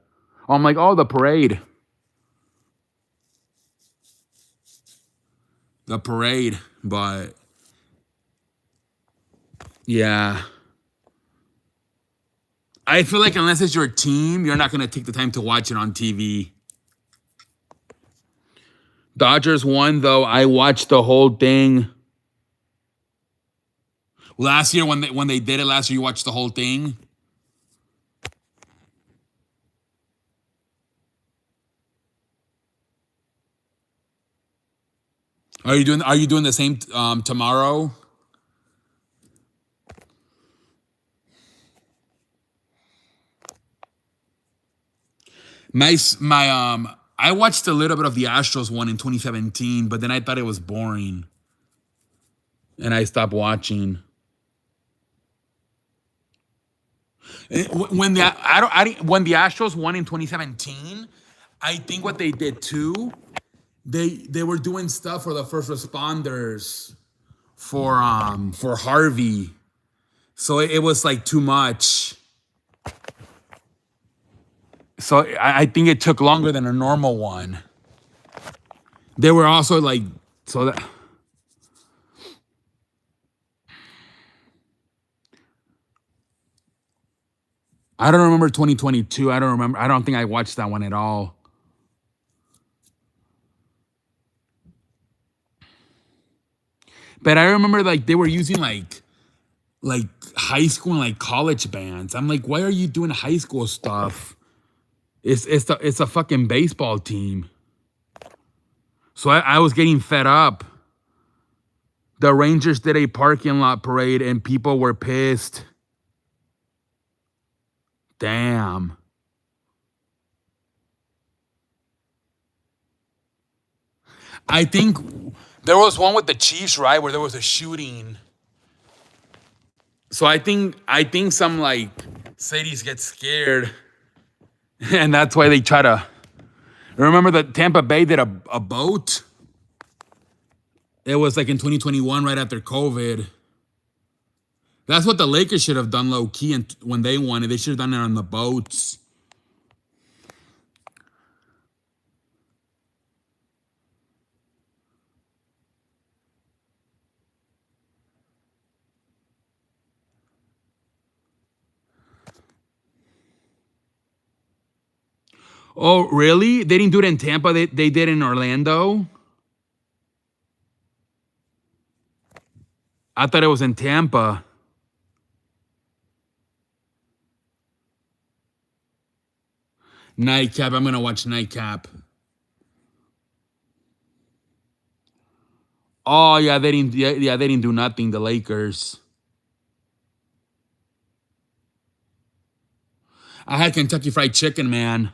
I'm like, oh, the parade. The parade. But yeah. I feel like unless it's your team, you're not going to take the time to watch it on TV. Dodgers won, though. I watched the whole thing. Last year, when they did it last year, you watched the whole thing? Are you doing the same tomorrow? My I watched a little bit of the Astros one in 2017, but then I thought it was boring. And I stopped watching. When the when the Astros won in 2017, I think what they did too, they were doing stuff for the first responders for Harvey. So it was like too much. So I think it took longer than a normal one. They were also like so that I don't remember 2022. I don't remember. I don't think I watched that one at all. But I remember like they were using like high school and like college bands. I'm like, why are you doing high school stuff? It's a fucking baseball team. So I was getting fed up. The Rangers did a parking lot parade and people were pissed. Damn. I think there was one with the Chiefs, right, where there was a shooting. So I think some like cities get scared, and that's why they try to. Remember that Tampa Bay did a boat. It was like in 2021, right after COVID. That's what the Lakers should have done low key, and when they won it, they should have done it on the boats. Oh, really? They didn't do it in Tampa. They did in Orlando. I thought it was in Tampa. Nightcap. I'm gonna watch Nightcap. Oh yeah, they didn't. Yeah, they didn't do nothing. The Lakers. I had Kentucky Fried Chicken, man.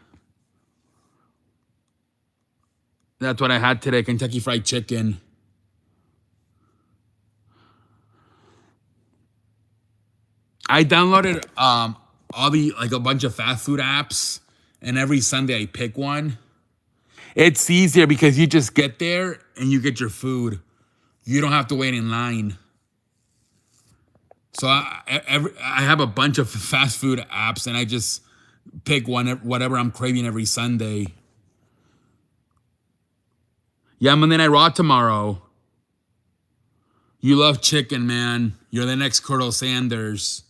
That's what I had today. Kentucky Fried Chicken. I downloaded all the like a bunch of fast food apps, and every Sunday I pick one. It's easier because you just get there and you get your food. You don't have to wait in line. So I have a bunch of fast food apps, and I just pick one whatever I'm craving every Sunday. Yeah, Monday Night Raw tomorrow. You love chicken, man. You're the next Colonel Sanders.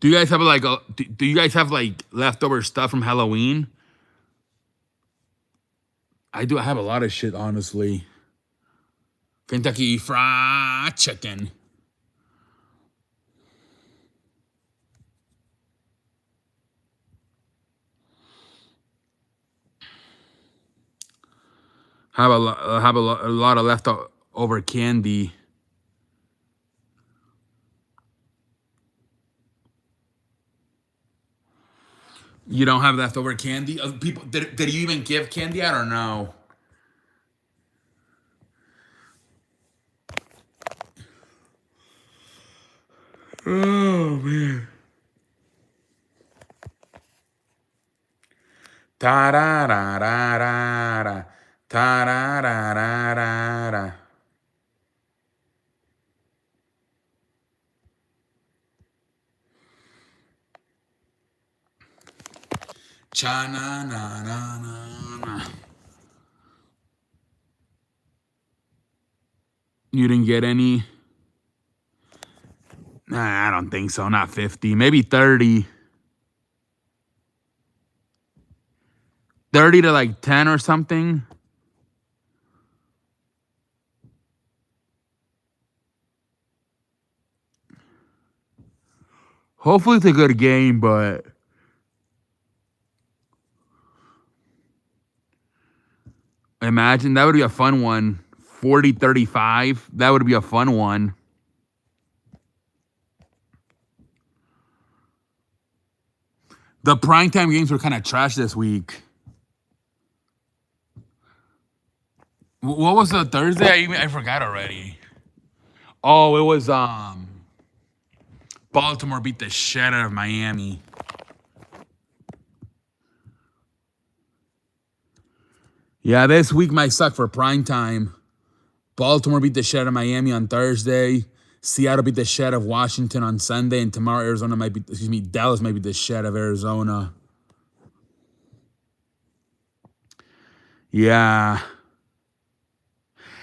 Do you guys have like do you guys have like leftover stuff from Halloween? I do. I have a lot of shit, honestly. Kentucky Fried Chicken. Have a lot of leftover candy. You don't have leftover candy? People, did you even give candy out or no? Oh man. Ta da da da da da. Ta da da da da da. Cha na na na na na. You didn't get any? Nah, I don't think so. Not 50. Maybe 30. 30 to like 10 or something. Hopefully it's a good game, but imagine that would be a fun one. 40-35. That would be a fun one. The primetime games were kind of trash this week. What was the Thursday? I forgot already. Oh, it was Baltimore beat the shit out of Miami. Yeah, this week might suck for primetime. Baltimore beat the shit out of Miami on Thursday. Seattle beat the shit out of Washington on Sunday, and tomorrow Dallas might beat the shit out of Arizona. Yeah.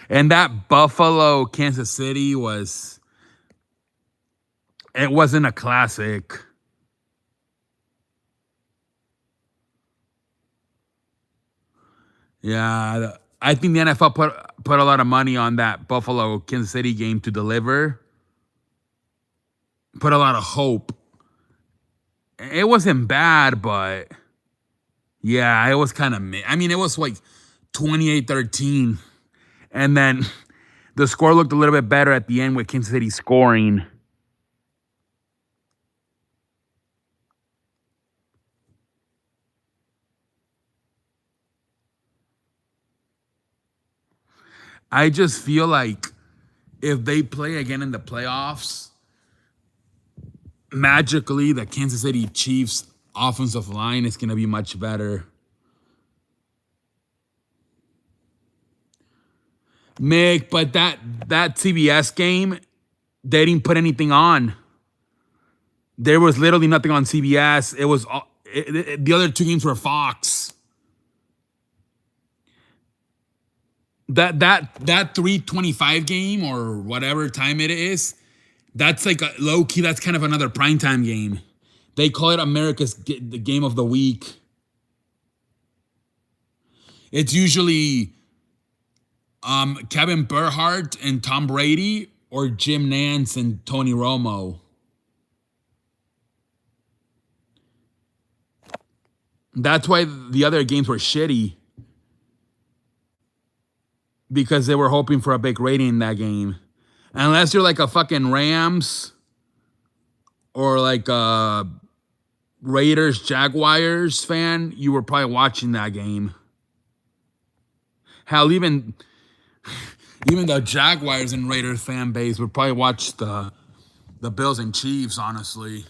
And that Buffalo Kansas City it wasn't a classic. Yeah, I think the NFL put a lot of money on that Buffalo Kansas City game to deliver. Put a lot of hope. It wasn't bad, but yeah, it was kind of I mean, it was like 28-13. And then the score looked a little bit better at the end with Kansas City scoring. I just feel like if they play again in the playoffs, magically the Kansas City Chiefs offensive line is going to be much better. Mick, but that CBS game, they didn't put anything on. There was literally nothing on CBS. It was the other two games were Fox. That 3:25 game or whatever time it is, that's like a low key. That's kind of another primetime game. They call it the game of the week. It's usually Kevin Burkhardt and Tom Brady or Jim Nantz and Tony Romo. That's why the other games were shitty. Because they were hoping for a big rating in that game. Unless you're like a fucking Rams or like a Raiders Jaguars fan, you were probably watching that game. Hell, even the Jaguars and Raiders fan base would probably watch the Bills and Chiefs, honestly.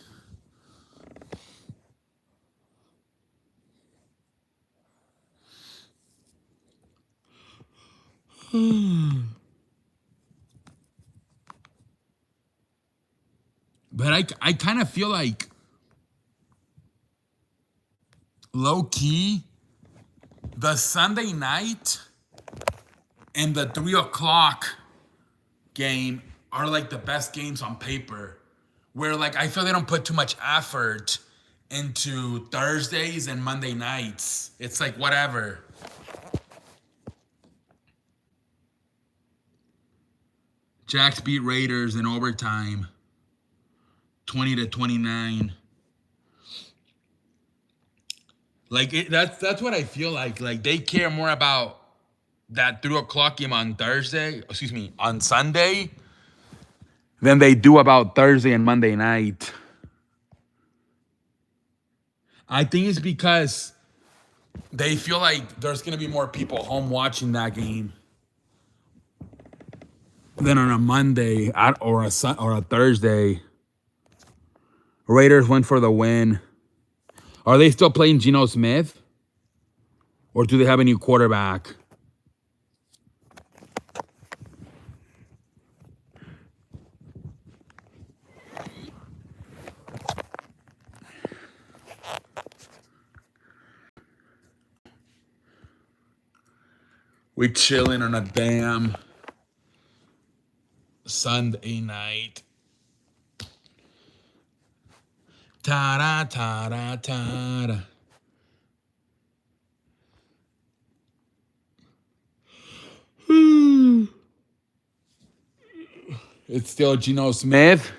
But I kind of feel like low key the Sunday night and the 3 o'clock game are like the best games on paper. Where like I feel they don't put too much effort into Thursdays and Monday nights. It's like whatever. Jacks beat Raiders in overtime, 20-29. Like that's what I feel like. Like they care more about that 3 o'clock game on Thursday. Excuse me, on Sunday, than they do about Thursday and Monday night. I think it's because they feel like there's gonna be more people home watching that game than on a Monday or a Thursday. Raiders went for the win. Are they still playing Geno Smith? Or do they have a new quarterback? We chilling on a damn Sunday night. Ta-da, ta-da, ta-da. It's still Geno Smith.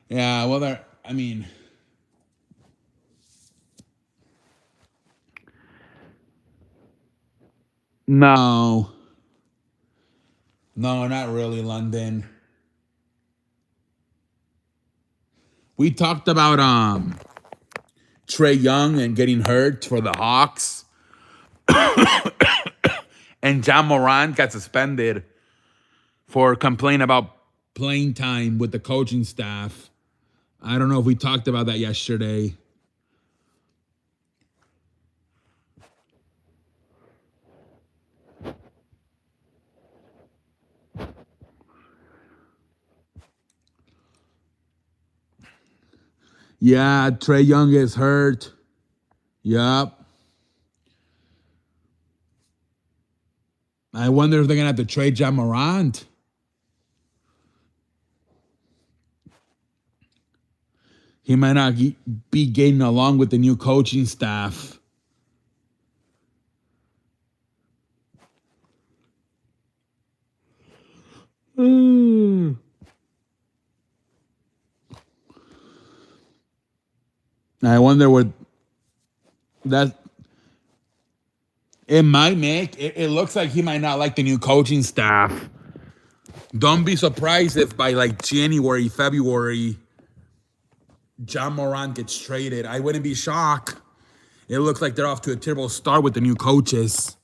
Yeah, well, no. No, not really, London. We talked about Trae Young and getting hurt for the Hawks. And Ja Morant got suspended for complaining about playing time with the coaching staff. I don't know if we talked about that yesterday. Yeah, Trae Young is hurt. Yup. I wonder if they're going to have to trade Ja Morant. He might not be getting along with the new coaching staff. I wonder what that it might make. It looks like he might not like the new coaching staff. Don't be surprised if by like January, February, Ja Morant gets traded. I wouldn't be shocked. It looks like they're off to a terrible start with the new coaches.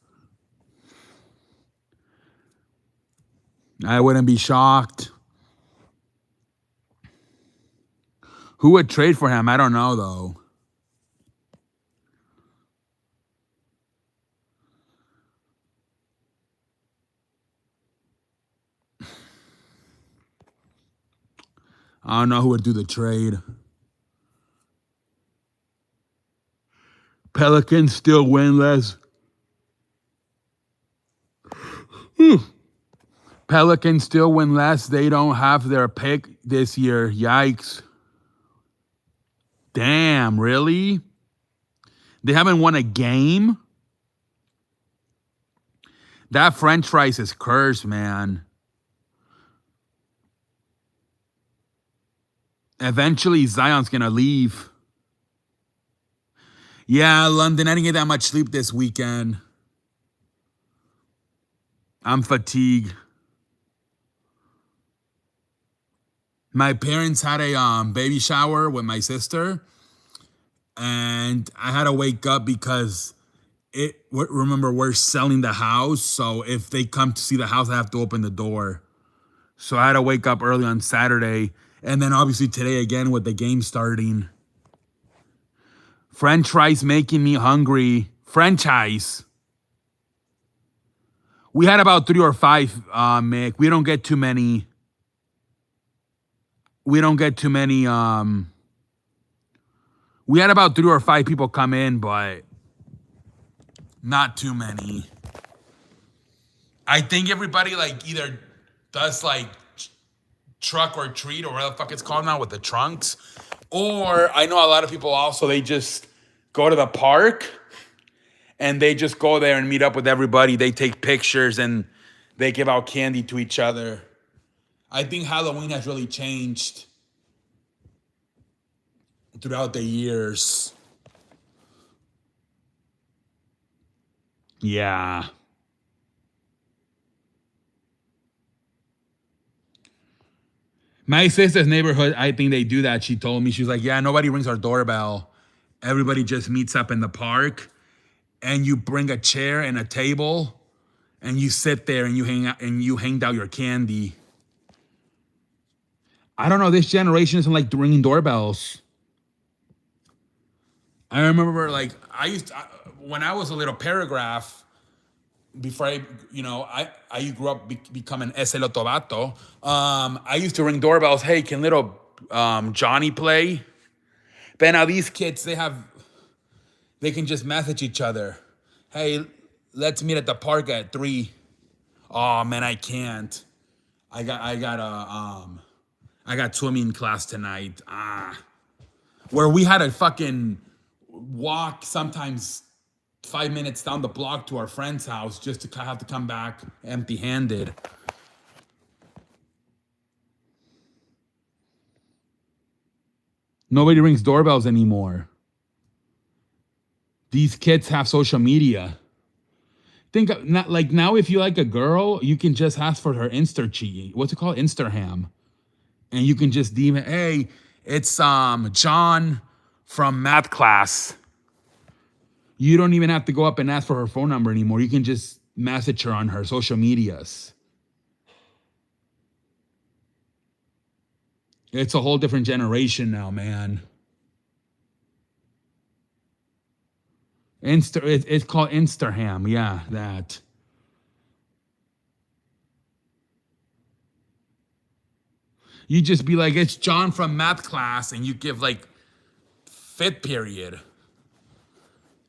I wouldn't be shocked. Who would trade for him? I don't know, though. I don't know who would do the trade. Pelicans still winless. Pelicans still winless. They don't have their pick this year. Yikes. Damn, really? They haven't won a game? That French fries is cursed, man. Eventually, Zion's going to leave. Yeah, London, I didn't get that much sleep this weekend. I'm fatigued. My parents had a baby shower with my sister. and I had to wake up because remember, we're selling the house, so if they come to see the house, I have to open the door. So I had to wake up early on Saturday, and then obviously today again with the game starting. French fries making me hungry. Franchise. We had about 3 or 5, Mick. We don't get too many. We don't get too many. We had about 3 or 5 people come in, but not too many. I think everybody like either does like truck or treat or whatever the fuck it's called now with the trunks. Or I know a lot of people also, they just go to the park and they just go there and meet up with everybody. They take pictures and they give out candy to each other. I think Halloween has really changed throughout the years. Yeah. My sister's neighborhood, I think they do that. She told me, she was like, yeah, nobody rings our doorbell. Everybody just meets up in the park and you bring a chair and a table and you sit there and you hang out and you hang out your candy. I don't know. This generation isn't like ringing doorbells. I remember like when I was a little paragraph, before I grew up becoming ese loto vato. I used to ring doorbells. Hey, can little Johnny play? But now these kids, they can just message each other. Hey, let's meet at the park at 3. Oh man, I can't. I got swimming class tonight. Where we had a fucking walk sometimes 5 minutes down the block to our friend's house just to have to come back empty-handed. Nobody rings doorbells anymore. These kids have social media. Think not like now, if you like a girl, you can just ask for her Insta. What's it called? Instagram. And you can just DM it, hey, it's John from math class. You don't even have to go up and ask for her phone number anymore. You can just message her on her social medias. It's a whole different generation now, man. It's called Instagram. Yeah, that. You just be like, it's John from math class, and you give like 5th period.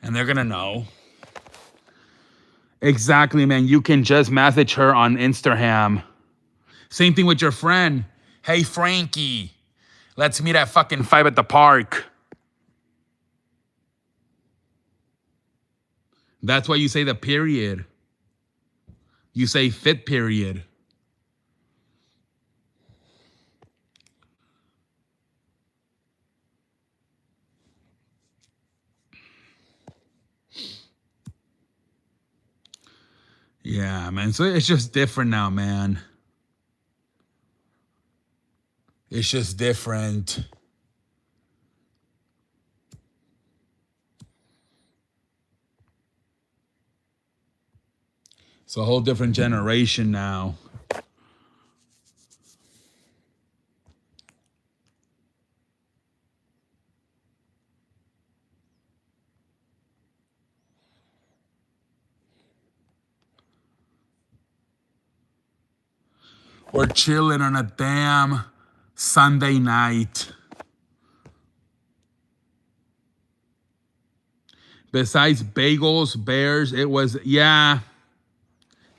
And they're gonna know. Exactly, man. You can just message her on Instagram. Same thing with your friend. Hey, Frankie, let's meet at fucking 5 at the park. That's why you say the period. You say 5th period. Yeah, man. So it's just different now, man. It's just different. It's a whole different generation now. We're chilling on a damn Sunday night. Besides bagels, bears, it was, yeah,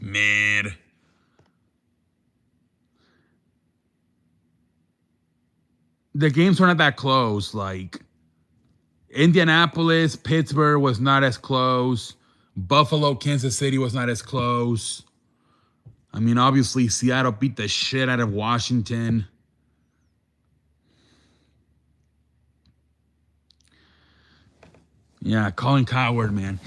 mid. The games were not that close. Like, Indianapolis, Pittsburgh was not as close. Buffalo, Kansas City was not as close. I mean, obviously, Seattle beat the shit out of Washington. Yeah, Colin Cowherd, man.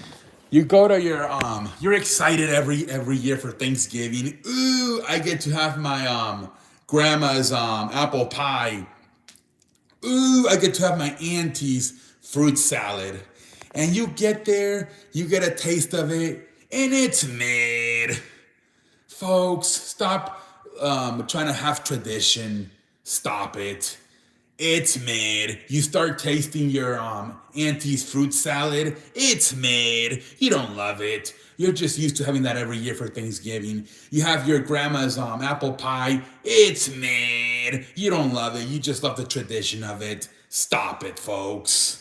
You go to you're excited every year for Thanksgiving. Ooh, I get to have my grandma's apple pie. Ooh, I get to have my auntie's fruit salad. And you get there, you get a taste of it, and it's mid. Folks, stop trying to have tradition. Stop it. It's mid. You start tasting your auntie's fruit salad. It's mid. You don't love it. You're just used to having that every year for Thanksgiving. You have your grandma's apple pie. It's mid. You don't love it. You just love the tradition of it. Stop it, folks.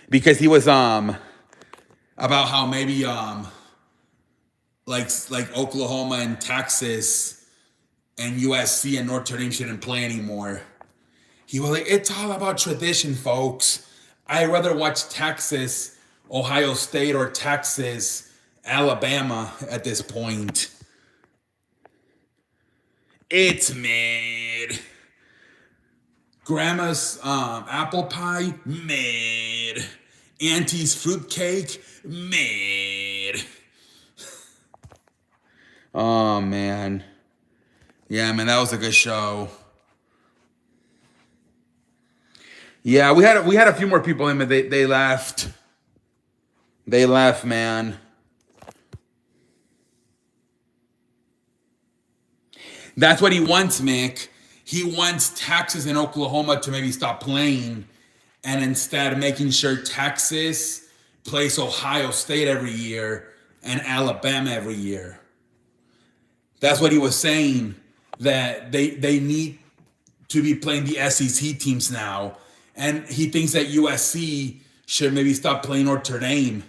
Because he was about how maybe like Oklahoma and Texas and USC and Notre Dame shouldn't play anymore. He was like, it's all about tradition, folks. I'd rather watch Texas, Ohio State, or Texas, Alabama at this point. It's mid. Grandma's apple pie, mid. Auntie's fruitcake, mid. Oh, man. Yeah, man, that was a good show. Yeah, we had a few more people in, but they left. They left, man. That's what he wants, Mick. He wants Texas and Oklahoma to maybe stop playing, and instead making sure Texas plays Ohio State every year and Alabama every year. That's what he was saying, that they need to be playing the SEC teams now. And he thinks that USC should maybe stop playing Notre Dame,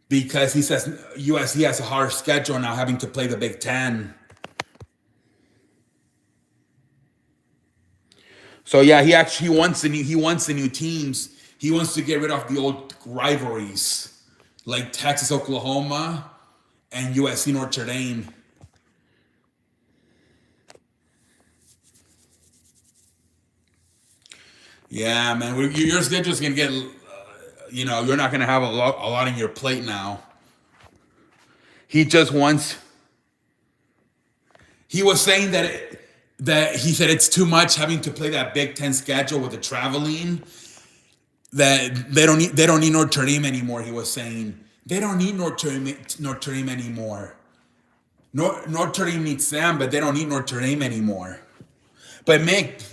because he says USC has a hard schedule now, having to play the Big Ten. So yeah, he wants the new teams. He wants to get rid of the old rivalries like Texas, Oklahoma, and USC, Notre Dame. Yeah, man, your schedule's gonna get, you're not gonna have a lot on your plate now. He just wants. He was saying that he said it's too much having to play that Big Ten schedule with the traveling. That they don't need Notre Dame anymore. He was saying they don't need Notre Dame anymore. Notre Dame needs them, but they don't need Notre Dame anymore. But Mick,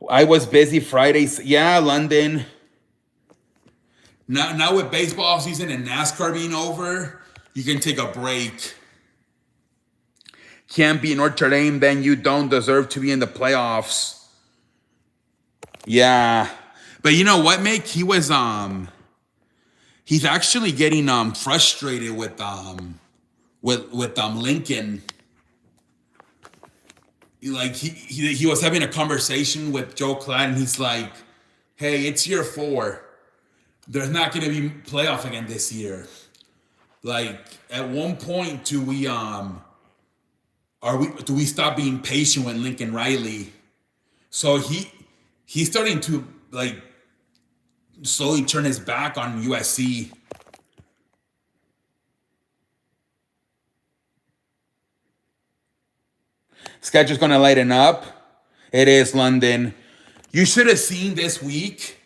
I was busy Fridays. Yeah, London. Now with baseball season and NASCAR being over, you can take a break. Can't be Notre Dame, then you don't deserve to be in the playoffs. Yeah. But you know what, Mick? He's actually getting frustrated with Lincoln. Like he was having a conversation with Joe Klatt, and he's like, "Hey, it's year 4. There's not going to be playoff again this year. Like, at one point, do we stop being patient with Lincoln Riley?" So he's starting to like slowly turn his back on USC. Schedule's going to lighten up. It is London. You should have seen this week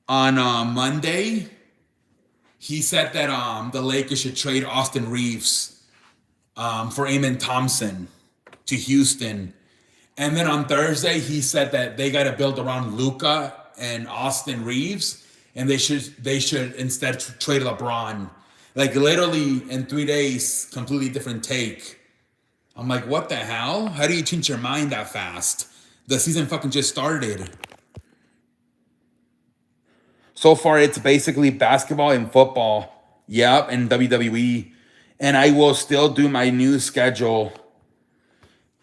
on Monday. He said that the Lakers should trade Austin Reeves for Amen Thompson to Houston. And then on Thursday, he said that they got to build around Luka and Austin Reeves, and they should instead trade LeBron. Like, literally in 3 days, completely different take. I'm like, what the hell? How do you change your mind that fast? The season fucking just started. So far, it's basically basketball and football. Yep, and WWE. And I will still do my new schedule.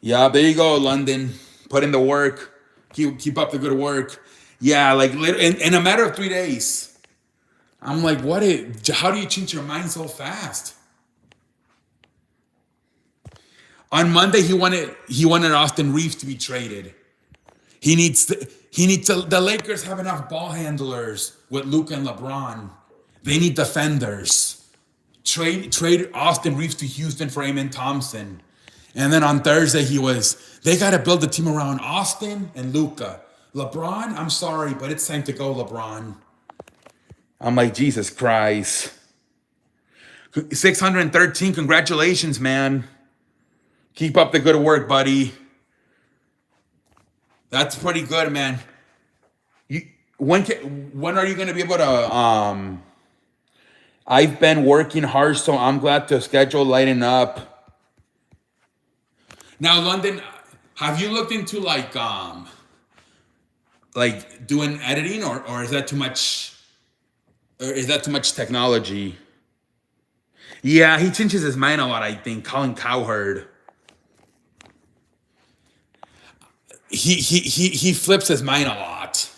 Yeah, there you go, London. Put in the work. Keep up the good work. Yeah, like in a matter of 3 days. I'm like, how do you change your mind so fast? On Monday, he wanted Austin Reeves to be traded. The Lakers have enough ball handlers with Luka and LeBron. They need defenders. Trade Austin Reeves to Houston for Amen Thompson. And then on Thursday, they got to build the team around Austin and Luka. LeBron, I'm sorry, but it's time to go, LeBron. I'm like, Jesus Christ. 613, congratulations, man. Keep up the good work, buddy. That's pretty good, man. When are you gonna be able to I've been working hard, so I'm glad to schedule lighten up. Now, London, have you looked into like doing editing, or is that too much, or is that too much technology? Yeah, he changes his mind a lot, I think. Colin Cowherd. He flips his mind a lot.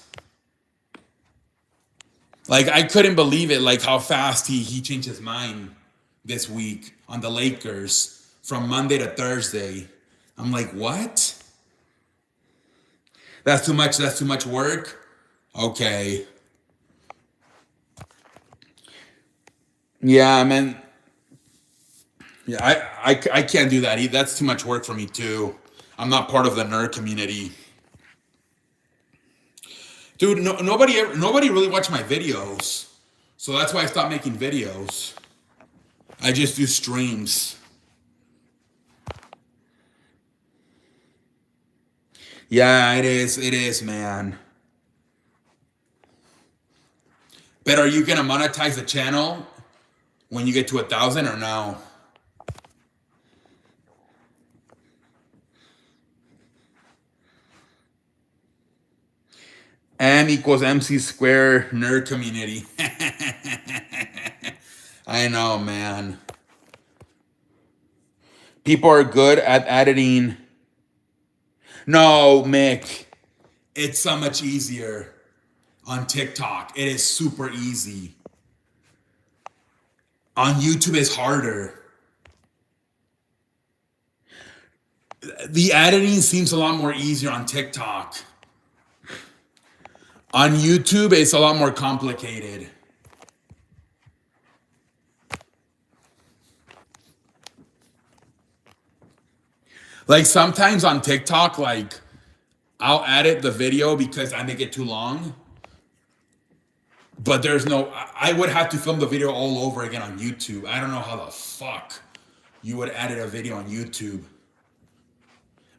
Like, I couldn't believe it, like how fast he changed his mind this week on the Lakers from Monday to Thursday. I'm like, what? That's too much work? Okay. Yeah, man. Yeah, I can't do that. That's too much work for me too. I'm not part of the nerd community. Dude, nobody really watched my videos. So that's why I stopped making videos. I just do streams. Yeah, it is, man. But are you gonna monetize the channel when you get to 1,000 or no? M equals MC square nerd community. I know, man. People are good at editing. No, Mick. It's so much easier on TikTok. It is super easy. On YouTube, it's harder. The editing seems a lot more easier on TikTok. On YouTube, it's a lot more complicated. Like sometimes on TikTok, like I'll edit the video because I make it too long. But I would have to film the video all over again on YouTube. I don't know how the fuck you would edit a video on YouTube.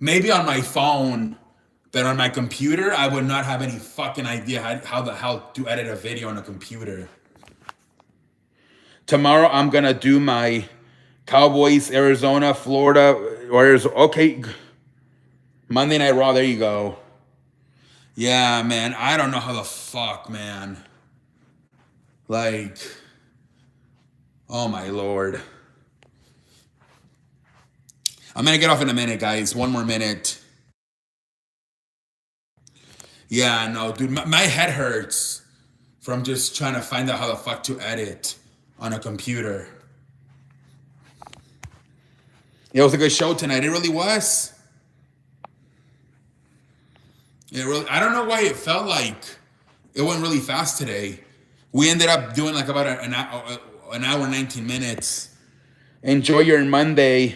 Maybe on my phone, but on my computer, I would not have any fucking idea how the hell to edit a video on a computer. Tomorrow, I'm gonna do my Cowboys, Arizona, Florida, Warriors. Okay, Monday Night Raw. There you go. Yeah, man. I don't know how the fuck, man. Like, oh my lord. I'm gonna get off in a minute, guys. One more minute. Yeah, no, dude, my head hurts from just trying to find out how the fuck to edit on a computer. It was a good show tonight. It really was. I don't know why it felt like it went really fast today. We ended up doing like about an hour, 19 minutes. Enjoy your Monday.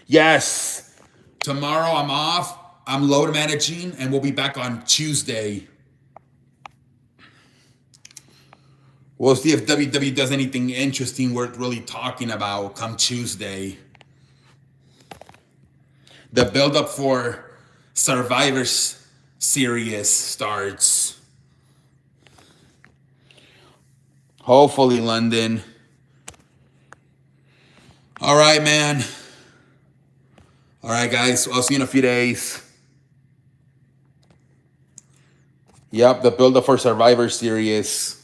Yes. Tomorrow I'm off. I'm load managing, and we'll be back on Tuesday. We'll see if WWE does anything interesting worth really talking about come Tuesday. The build-up for Survivor Series starts. Hopefully, London. All right, man. All right, guys. I'll see you in a few days. Yep, the build-up for Survivor Series.